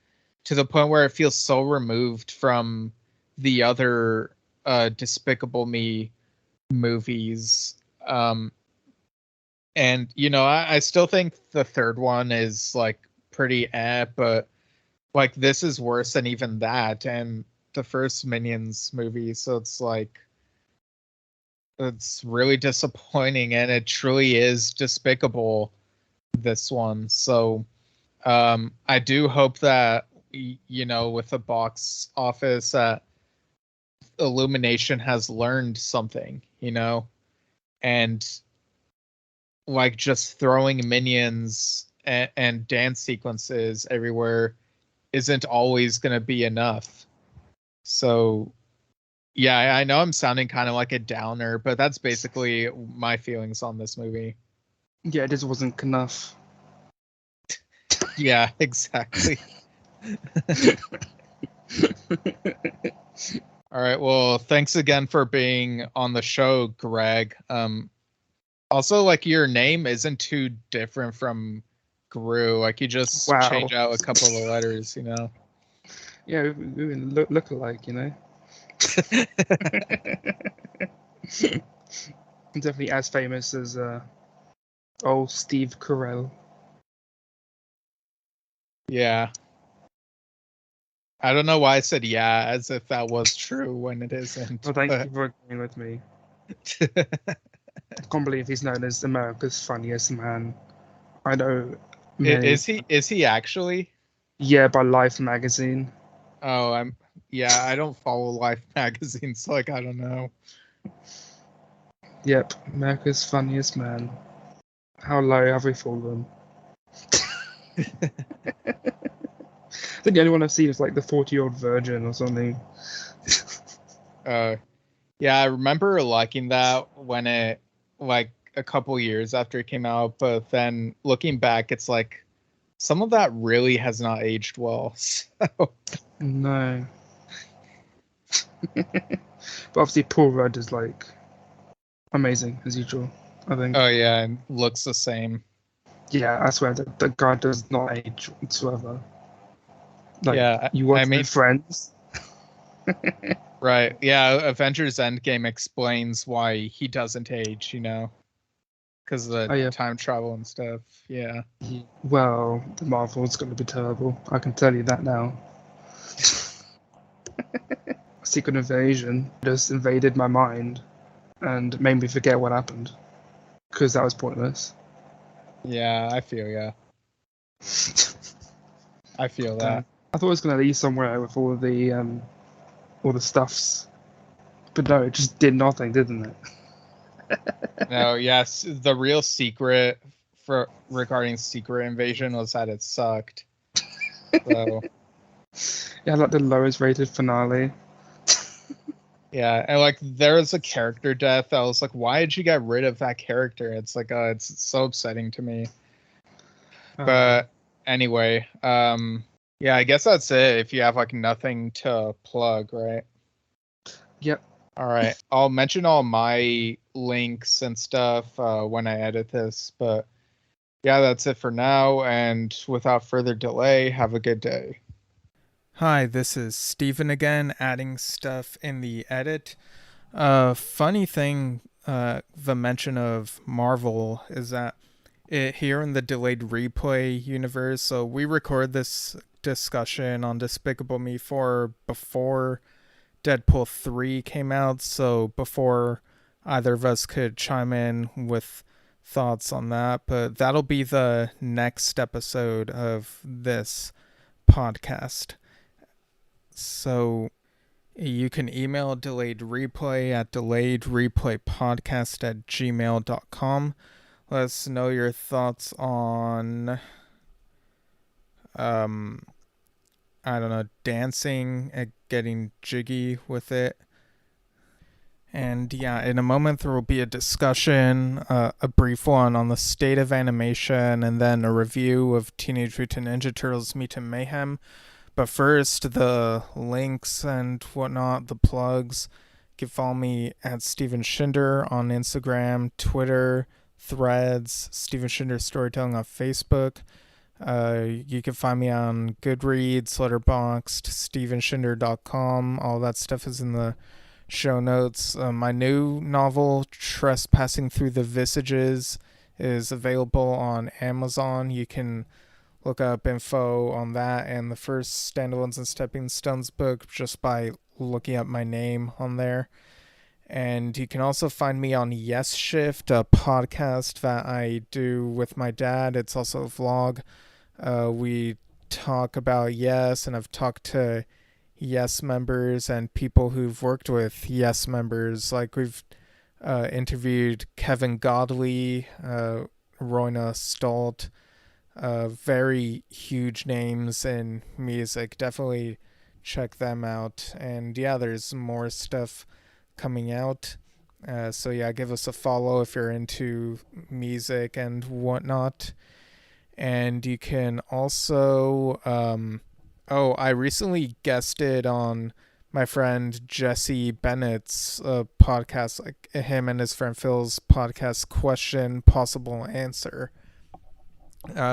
to the point where it feels so removed from the other Despicable Me movies. And, you know, I still think the third one is, like, pretty but, like, this is worse than even that, and the first Minions movie, so it's, like, it's really disappointing, and it truly is despicable, this one. So, I do hope that, you know, with the box office, Illumination has learned something, you know, and, like, just throwing minions and dance sequences everywhere isn't always going to be enough. So, yeah, I know I'm sounding kind of like a downer, but that's basically my feelings on this movie. Yeah, it just wasn't enough. Yeah, exactly. All right, well, thanks again for being on the show, Greg. Also, like, your name isn't too different from Gru. Like, you just change out a couple of the letters, you know? Yeah, we look alike, you know? I'm definitely as famous as old Steve Carell. Yeah. I don't know why I said yeah, as if that was true when it isn't. Well, thank you for agreeing with me. I can't believe he's known as America's funniest man. I know many. Is he actually? Yeah, by Life magazine. Oh, I don't follow Life magazine, so, like, I don't know. Yep, America's funniest man. How low have we fallen? I think the only one I've seen is, like, the 40-year-old virgin or something. Yeah, I remember liking that when it, like, a couple years after it came out, but then looking back, it's like some of that really has not aged well. So. No. But obviously Paul Rudd is, like, amazing as usual, I think. Oh yeah, and looks the same. Yeah, I swear the guy does not age whatsoever. Like, yeah, you watch Friends. Right. Yeah, Avengers Endgame explains why he doesn't age, you know, because of the time travel and stuff. Yeah. Well, the Marvel's going to be terrible. I can tell you that now. Secret Invasion just invaded my mind and made me forget what happened because that was pointless. Yeah, I feel ya. I feel that. I thought it was going to lead somewhere with all the stuffs, but no, it just did nothing, didn't it? No, yes, the real secret for regarding Secret Invasion was that it sucked. So Yeah, like the lowest rated finale. yeah, and like there was a character death. I was like, why did you get rid of that character? It's like, it's so upsetting to me. But anyway, yeah, I guess that's it. If you have like nothing to plug, right? Yep. All right, I'll mention all my links and stuff when I edit this. But yeah, that's it for now. And without further delay, have a good day. Hi, this is Steven again, adding stuff in the edit. Funny thing, the mention of Marvel is that here in the delayed replay universe, so we record this discussion on Despicable Me 4 before Deadpool 3 came out, so before either of us could chime in with thoughts on that, but that'll be the next episode of this podcast. So you can email Delayed Replay at delayedreplaypodcast@gmail.com. Let us know your thoughts on I don't know, dancing and getting jiggy with it. And yeah, in a moment there will be a discussion, a brief one on the state of animation, and then a review of Teenage Mutant Ninja Turtles Mutant Mayhem. But first, the links and whatnot, the plugs. You can follow me at Steven Shinder on Instagram, Twitter, Threads, Steven Shinder Storytelling on Facebook. You can find me on Goodreads, Letterboxd, stevenshinder.com. All that stuff is in the show notes. My new novel, Trespassing Through the Visages, is available on Amazon. You can look up info on that and the first Standalones and Stepping Stones book just by looking up my name on there. And you can also find me on Yesshift, a podcast that I do with my dad. It's also a vlog. We talk about Yes, and I've talked to Yes members and people who've worked with Yes members. Like we've interviewed Kevin Godley, Royna Stolt, very huge names in music. Definitely check them out. And yeah, there's more stuff coming out. So yeah, give us a follow if you're into music and whatnot. And you can also, I recently guested on my friend Jesse Bennett's podcast, like him and his friend Phil's podcast, Question, Possible Answer.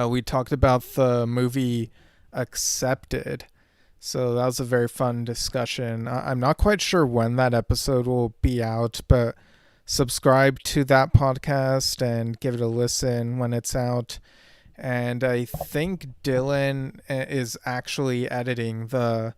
We talked about the movie Accepted. So that was a very fun discussion. I'm not quite sure when that episode will be out, but subscribe to that podcast and give it a listen when it's out. And I think Dylan is actually editing the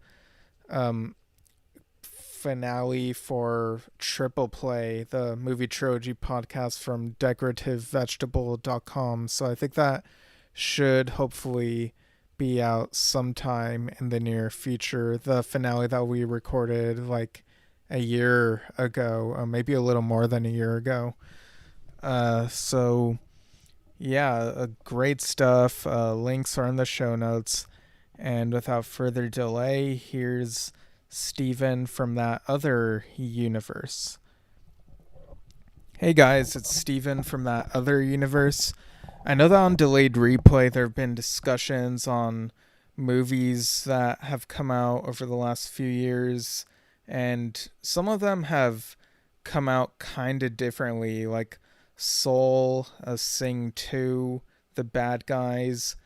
finale for Triple Play, the movie trilogy podcast from decorativevegetable.com. So I think that should hopefully be out sometime in the near future. The finale that we recorded like a year ago, maybe a little more than a year ago. So yeah, great stuff. Links are in the show notes. And without further delay, here's Steven from that other universe. Hey guys, it's Steven from that other universe. I know that on Delayed Replay there have been discussions on movies that have come out over the last few years, and some of them have come out kind of differently, like Soul, Sing 2, The Bad Guys.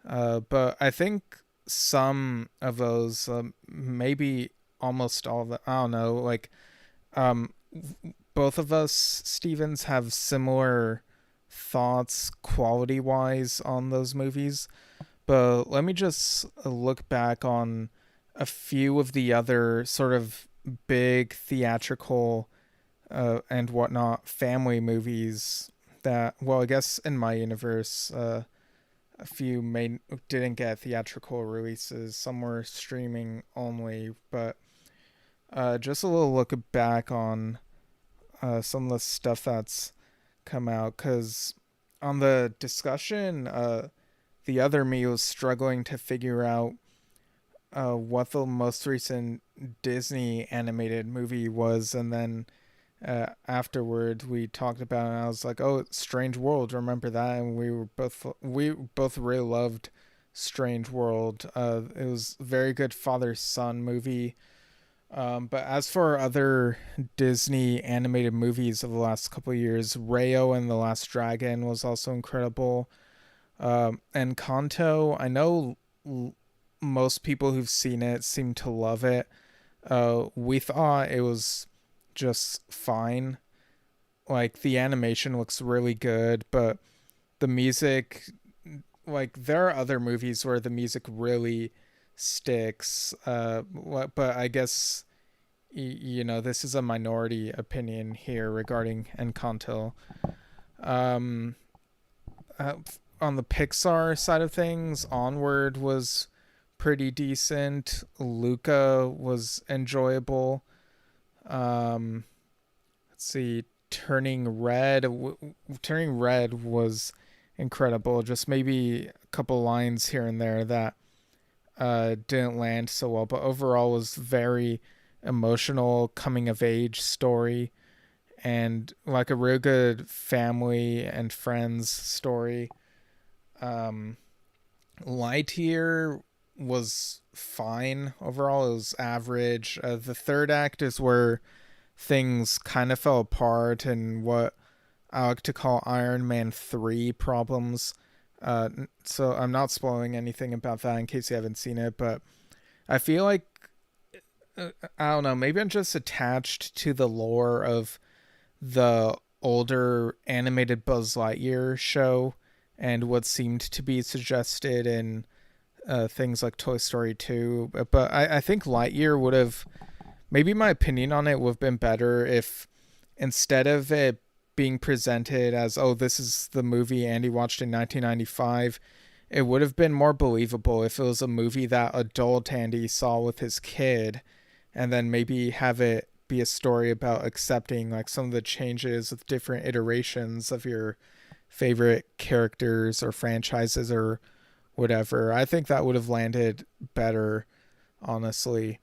But I think some of those, maybe almost all of them, I don't know, like, both of us, Stevens, have similar thoughts quality-wise on those movies. But let me just look back on a few of the other sort of big theatrical and whatnot family movies that, well, I guess in my universe, a few didn't get theatrical releases. Some were streaming only, but just a little look back on some of the stuff that's come out, because on the discussion, the other me was struggling to figure out what the most recent Disney animated movie was, and then afterward we talked about it, and I was like, "Oh, Strange World, remember that?" And we both really loved Strange World. It was a very good father son movie. But as for other Disney animated movies of the last couple of years, Rayo and the Last Dragon was also incredible. And Kanto, I know most people who've seen it seem to love it. We thought it was just fine. Like, the animation looks really good, but the music, like, there are other movies where the music really sticks. But I guess this is a minority opinion here regarding Encanto. Um, uh, on the Pixar side of things, Onward was pretty decent. Luca was enjoyable. Um, let's see, Turning Red was incredible. Just maybe a couple lines here and there that didn't land so well, but overall was very emotional coming of age story, and like a real good family and friends story. Um, Lightyear was fine overall. It was average. The third act is where things kind of fell apart, and what I like to call Iron Man 3 problems. So I'm not spoiling anything about that in case you haven't seen it, but I feel like, I don't know, maybe I'm just attached to the lore of the older animated Buzz Lightyear show and what seemed to be suggested in things like Toy Story 2. But I think Lightyear would have, maybe my opinion on it would have been better if instead of it being presented as, oh, this is the movie Andy watched in 1995, it would have been more believable if it was a movie that adult Andy saw with his kid, and then maybe have it be a story about accepting like some of the changes with different iterations of your favorite characters or franchises or whatever. I think that would have landed better, honestly.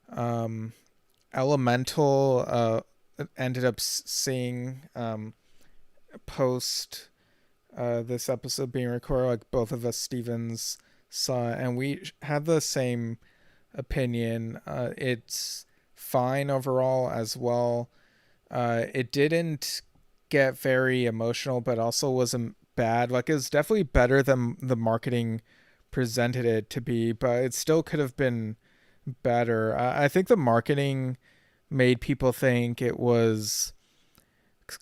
Um, Elemental ended up seeing post this episode being recorded, like both of us Stevens saw it, and we had the same opinion. It's fine overall as well. It didn't get very emotional, but also wasn't bad. Like, it was definitely better than the marketing presented it to be, but it still could have been better. I think the marketing made people think it was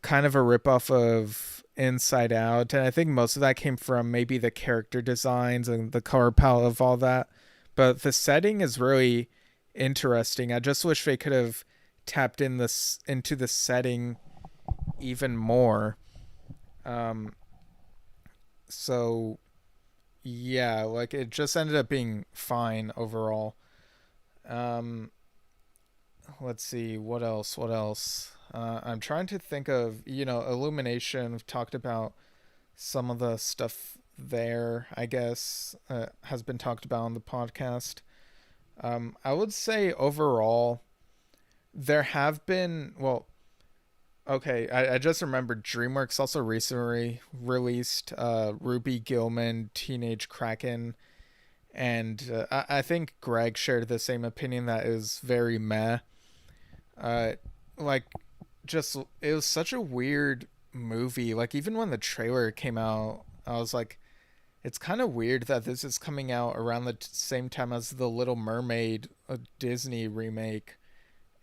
kind of a ripoff of Inside Out, and I think most of that came from maybe the character designs and the color palette of all that. But the setting is really interesting. I just wish they could have tapped into the setting even more. Um, so yeah, like, it just ended up being fine overall. Um, let's see, what else? What else? I'm trying to think of, Illumination. We've talked about some of the stuff there, I guess, has been talked about on the podcast. I would say overall, there have been, well, okay, I just remembered DreamWorks also recently released Ruby Gillman Teenage Kraken, and I think Greg shared the same opinion that it was very meh. Uh, like, just, it was such a weird movie. Like, even when the trailer came out, I was like, it's kind of weird that this is coming out around the same time as The Little Mermaid, a Disney remake.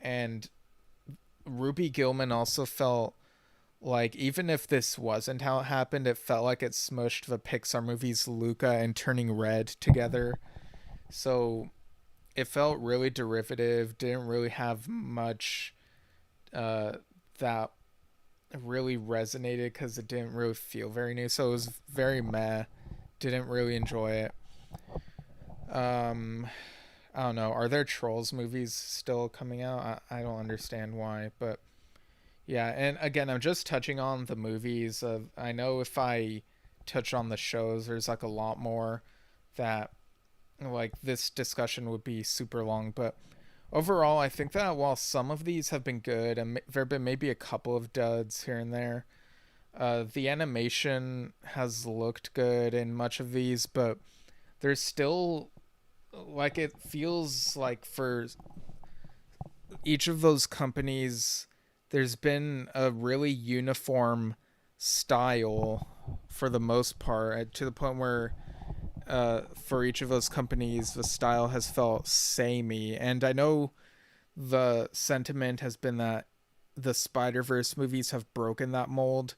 And Ruby Gillman also felt like, even if this wasn't how it happened, it felt like it smushed the Pixar movies Luca and Turning Red together. So it felt really derivative, didn't really have much that really resonated because it didn't really feel very new. So it was very meh. Didn't really enjoy it. Um, I don't know. Are there Trolls movies still coming out? I don't understand why, but yeah. And again, I'm just touching on the movies. I know if I touch on the shows, there's like a lot more that like this discussion would be super long, but overall, I think that while some of these have been good and there have been maybe a couple of duds here and there, the animation has looked good in much of these, but there's still like it feels like for each of those companies, there's been a really uniform style for the most part, to the point where for each of those companies, the style has felt samey. And I know the sentiment has been that the Spider-Verse movies have broken that mold,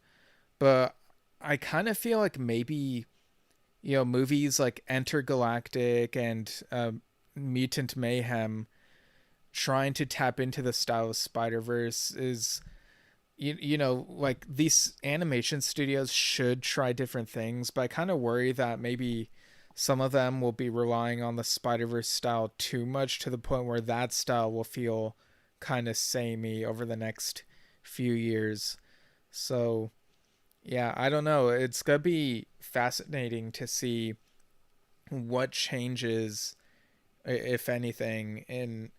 but I kind of feel like maybe, movies like Intergalactic and Mutant Mayhem trying to tap into the style of Spider-Verse is, like these animation studios should try different things, but I kind of worry that maybe some of them will be relying on the Spider-Verse style too much to the point where that style will feel kind of samey over the next few years. So, yeah, I don't know. It's going to be fascinating to see what changes, if anything, in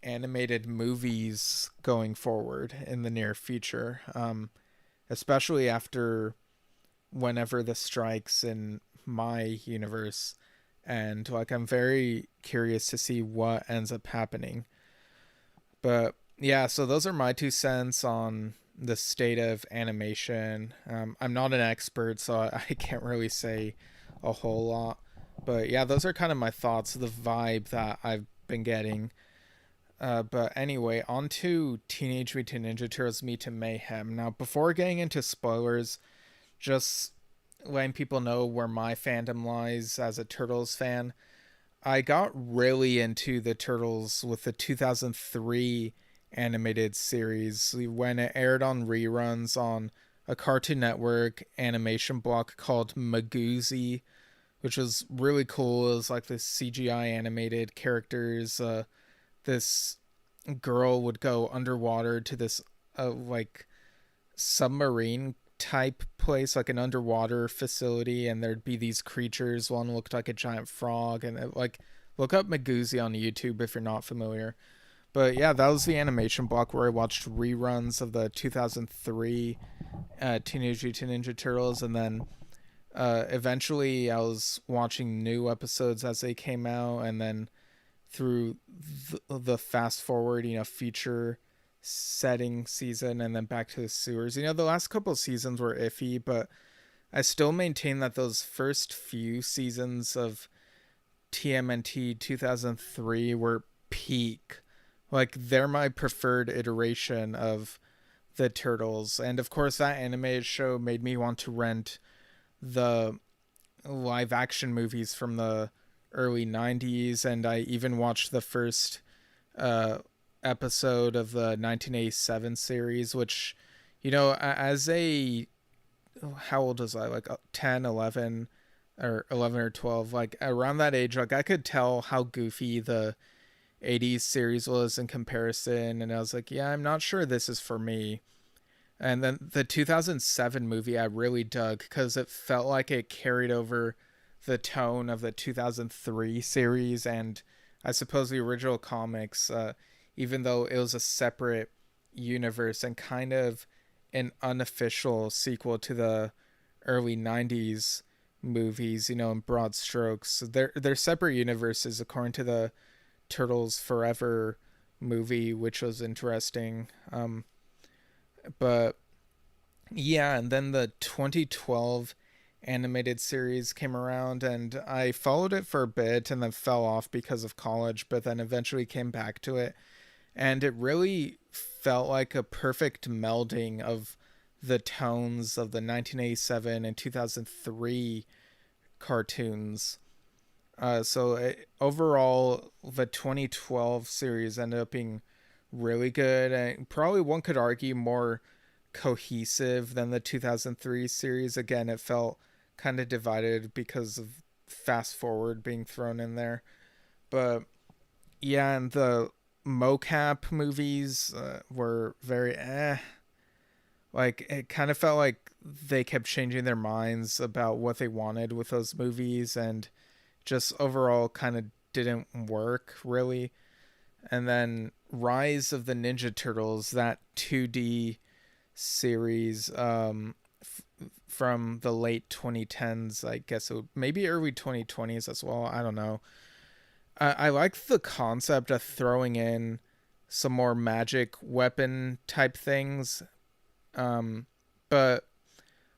animated movies going forward in the near future, especially after whenever the strikes in my universe. And like, I'm very curious to see what ends up happening. But yeah, so those are my 2 cents on the state of animation. I'm not an expert, so I can't really say a whole lot. But yeah, those are kind of my thoughts, the vibe that I've been getting. But anyway, on to Teenage Mutant Ninja Turtles Mutant Mayhem. Now, before getting into spoilers, just letting people know where my fandom lies as a Turtles fan. I got really into the Turtles with the 2003 animated series when it aired on reruns on a Cartoon Network animation block called Magoozy, which was really cool. It was like this CGI animated characters. This girl would go underwater to this like submarine type place, like an underwater facility, and there'd be these creatures. One looked like a giant frog, and like, look up Magoozy on YouTube if you're not familiar. But yeah, that was the animation block where I watched reruns of the 2003 Teenage Mutant Ninja Turtles, and then eventually I was watching new episodes as they came out, and then through the fast forward, feature setting season, and then back to the sewers. The last couple of seasons were iffy, but I still maintain that those first few seasons of TMNT 2003 were peak. Like, they're my preferred iteration of the Turtles. And of course, that animated show made me want to rent the live action movies from the early 90s, and I even watched the first episode of the 1987 series, which, as a, how old was I, like 10, 11, or 11 or 12, like around that age, like I could tell how goofy the 80s series was in comparison, and I was like, yeah, I'm not sure this is for me. And then the 2007 movie I really dug because it felt like it carried over the tone of the 2003 series and I suppose the original comics, even though it was a separate universe and kind of an unofficial sequel to the early 90s movies, in broad strokes. They're separate universes according to the Turtles Forever movie, which was interesting. But yeah, and then the 2012 animated series came around, and I followed it for a bit and then fell off because of college, but then eventually came back to it. And it really felt like a perfect melding of the tones of the 1987 and 2003 cartoons. Overall, the 2012 series ended up being really good, and probably one could argue more cohesive than the 2003 series. Again, it felt kind of divided because of Fast Forward being thrown in there. But yeah, and the mocap movies were very like it kind of felt like they kept changing their minds about what they wanted with those movies, and just overall kind of didn't work really. And then Rise of the Ninja Turtles, that 2D series from the late 2010s, I guess it would, maybe early 2020s as well. I don't know. I like the concept of throwing in some more magic weapon type things, but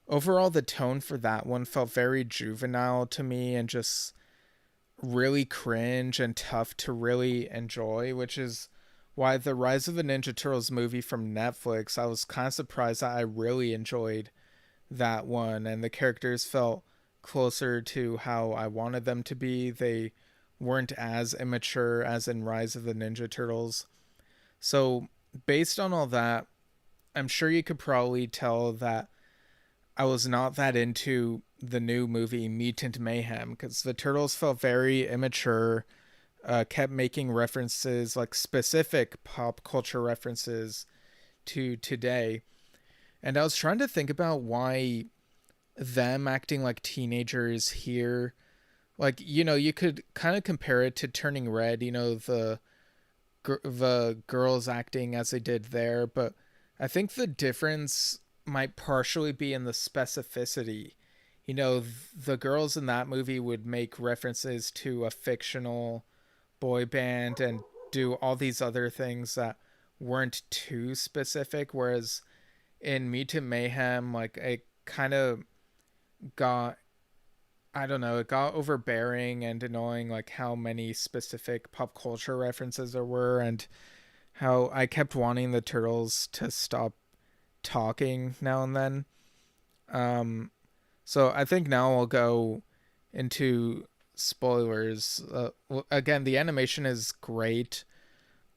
overall the tone for that one felt very juvenile to me and just really cringe and tough to really enjoy, which is why the Rise of the Ninja Turtles movie from Netflix, I was kind of surprised that I really enjoyed that one, and the characters felt closer to how I wanted them to be. They weren't as immature as in Rise of the Ninja Turtles. So, based on all that, I'm sure you could probably tell that I was not that into the new movie Mutant Mayhem because the Turtles felt very immature, kept making references, like specific pop culture references to today. And I was trying to think about why them acting like teenagers here, like, you could kind of compare it to Turning Red, the girls acting as they did there, but I think the difference might partially be in the specificity. The girls in that movie would make references to a fictional boy band and do all these other things that weren't too specific, whereas in Mutant Mayhem, like, it kind of got, I don't know, it got overbearing and annoying, like how many specific pop culture references there were, and how I kept wanting the turtles to stop talking now and then. Um, so I think now I'll go into spoilers. Again, the animation is great,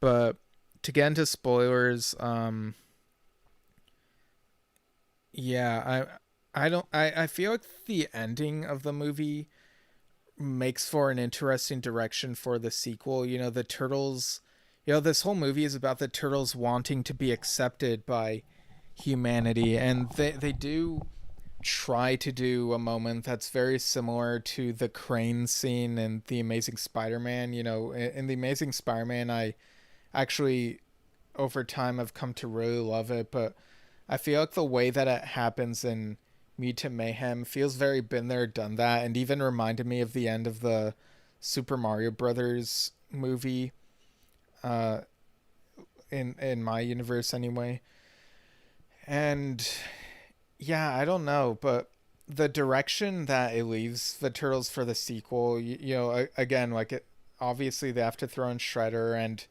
but to get into spoilers, yeah, I don't, I feel like the ending of the movie makes for an interesting direction for the sequel. The turtles, this whole movie is about the turtles wanting to be accepted by humanity, and they do try to do a moment that's very similar to the crane scene in The Amazing Spider-Man. In The Amazing Spider-Man, I actually over time have come to really love it, but I feel like the way that it happens in Mutant Mayhem feels very been there, done that, and even reminded me of the end of the Super Mario Brothers movie, uh, in my universe anyway. And yeah, I don't know, but the direction that it leaves the Turtles for the sequel, again, like it, obviously they have to throw in Shredder, and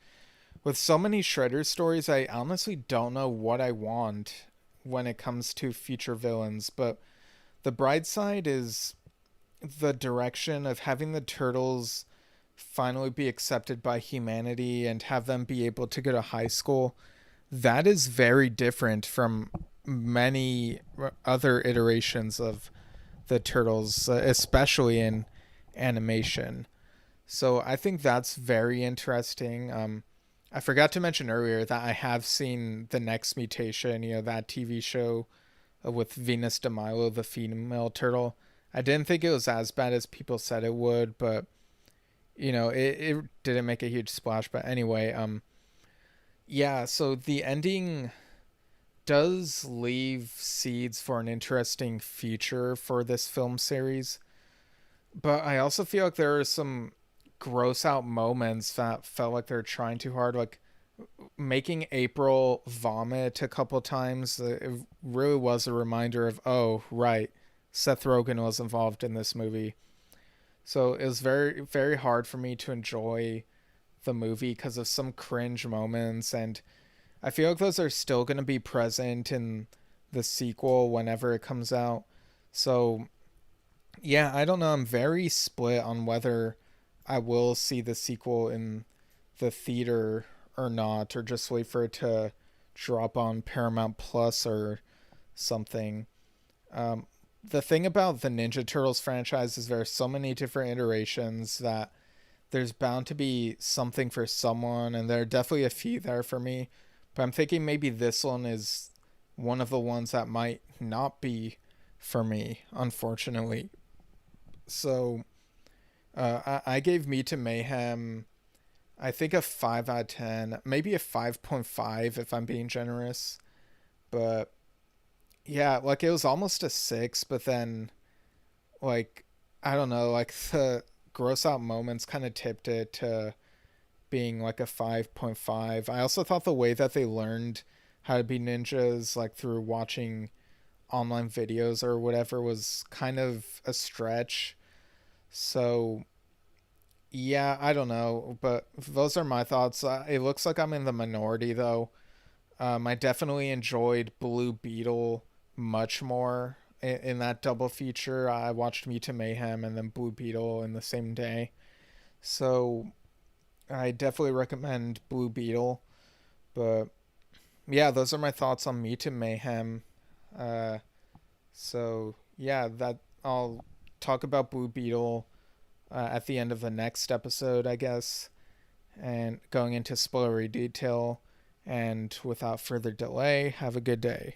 with so many Shredder stories, I honestly don't know what I want when it comes to future villains, but the bright side is the direction of having the Turtles finally be accepted by humanity and have them be able to go to high school. That is very different from many other iterations of the Turtles, especially in animation. So I think that's very interesting. I forgot to mention earlier that I have seen The Next Mutation, that TV show with Venus de Milo, the female turtle. I didn't think it was as bad as people said it would, but it didn't make a huge splash. But anyway, yeah, so the ending does leave seeds for an interesting future for this film series. But I also feel like there are some gross out moments that felt like they're trying too hard. Like making April vomit a couple times, it really was a reminder of, oh, right, Seth Rogen was involved in this movie. So it was very, very hard for me to enjoy the movie because of some cringe moments. And I feel like those are still going to be present in the sequel whenever it comes out. So Yeah, I don't know. I'm very split on whether I will see the sequel in the theater or not, or just wait for it to drop on Paramount Plus or something. Um, the thing about the Ninja Turtles franchise is there are so many different iterations that there's bound to be something for someone, and there are definitely a few there for me. But I'm thinking maybe this one is one of the ones that might not be for me, unfortunately. So I gave Mutant Mayhem, I think, a 5 out of 10, maybe a 5.5 if I'm being generous. But yeah, like it was almost a 6, but then, like, I don't know, like the gross out moments kind of tipped it to being like a 5.5. I also thought the way that they learned how to be ninjas, like through watching online videos or whatever, was kind of a stretch. So yeah, I don't know, but those are my thoughts. It looks like I'm in the minority though. I definitely enjoyed Blue Beetle much more in that double feature. I watched Mutant Mayhem and then Blue Beetle in the same day. So I definitely recommend Blue Beetle. But yeah, those are my thoughts on Mutant Mayhem. Uh, so yeah, that I'll talk about Blue Beetle at the end of the next episode, I guess, and going into spoilery detail. And without further delay, have a good day.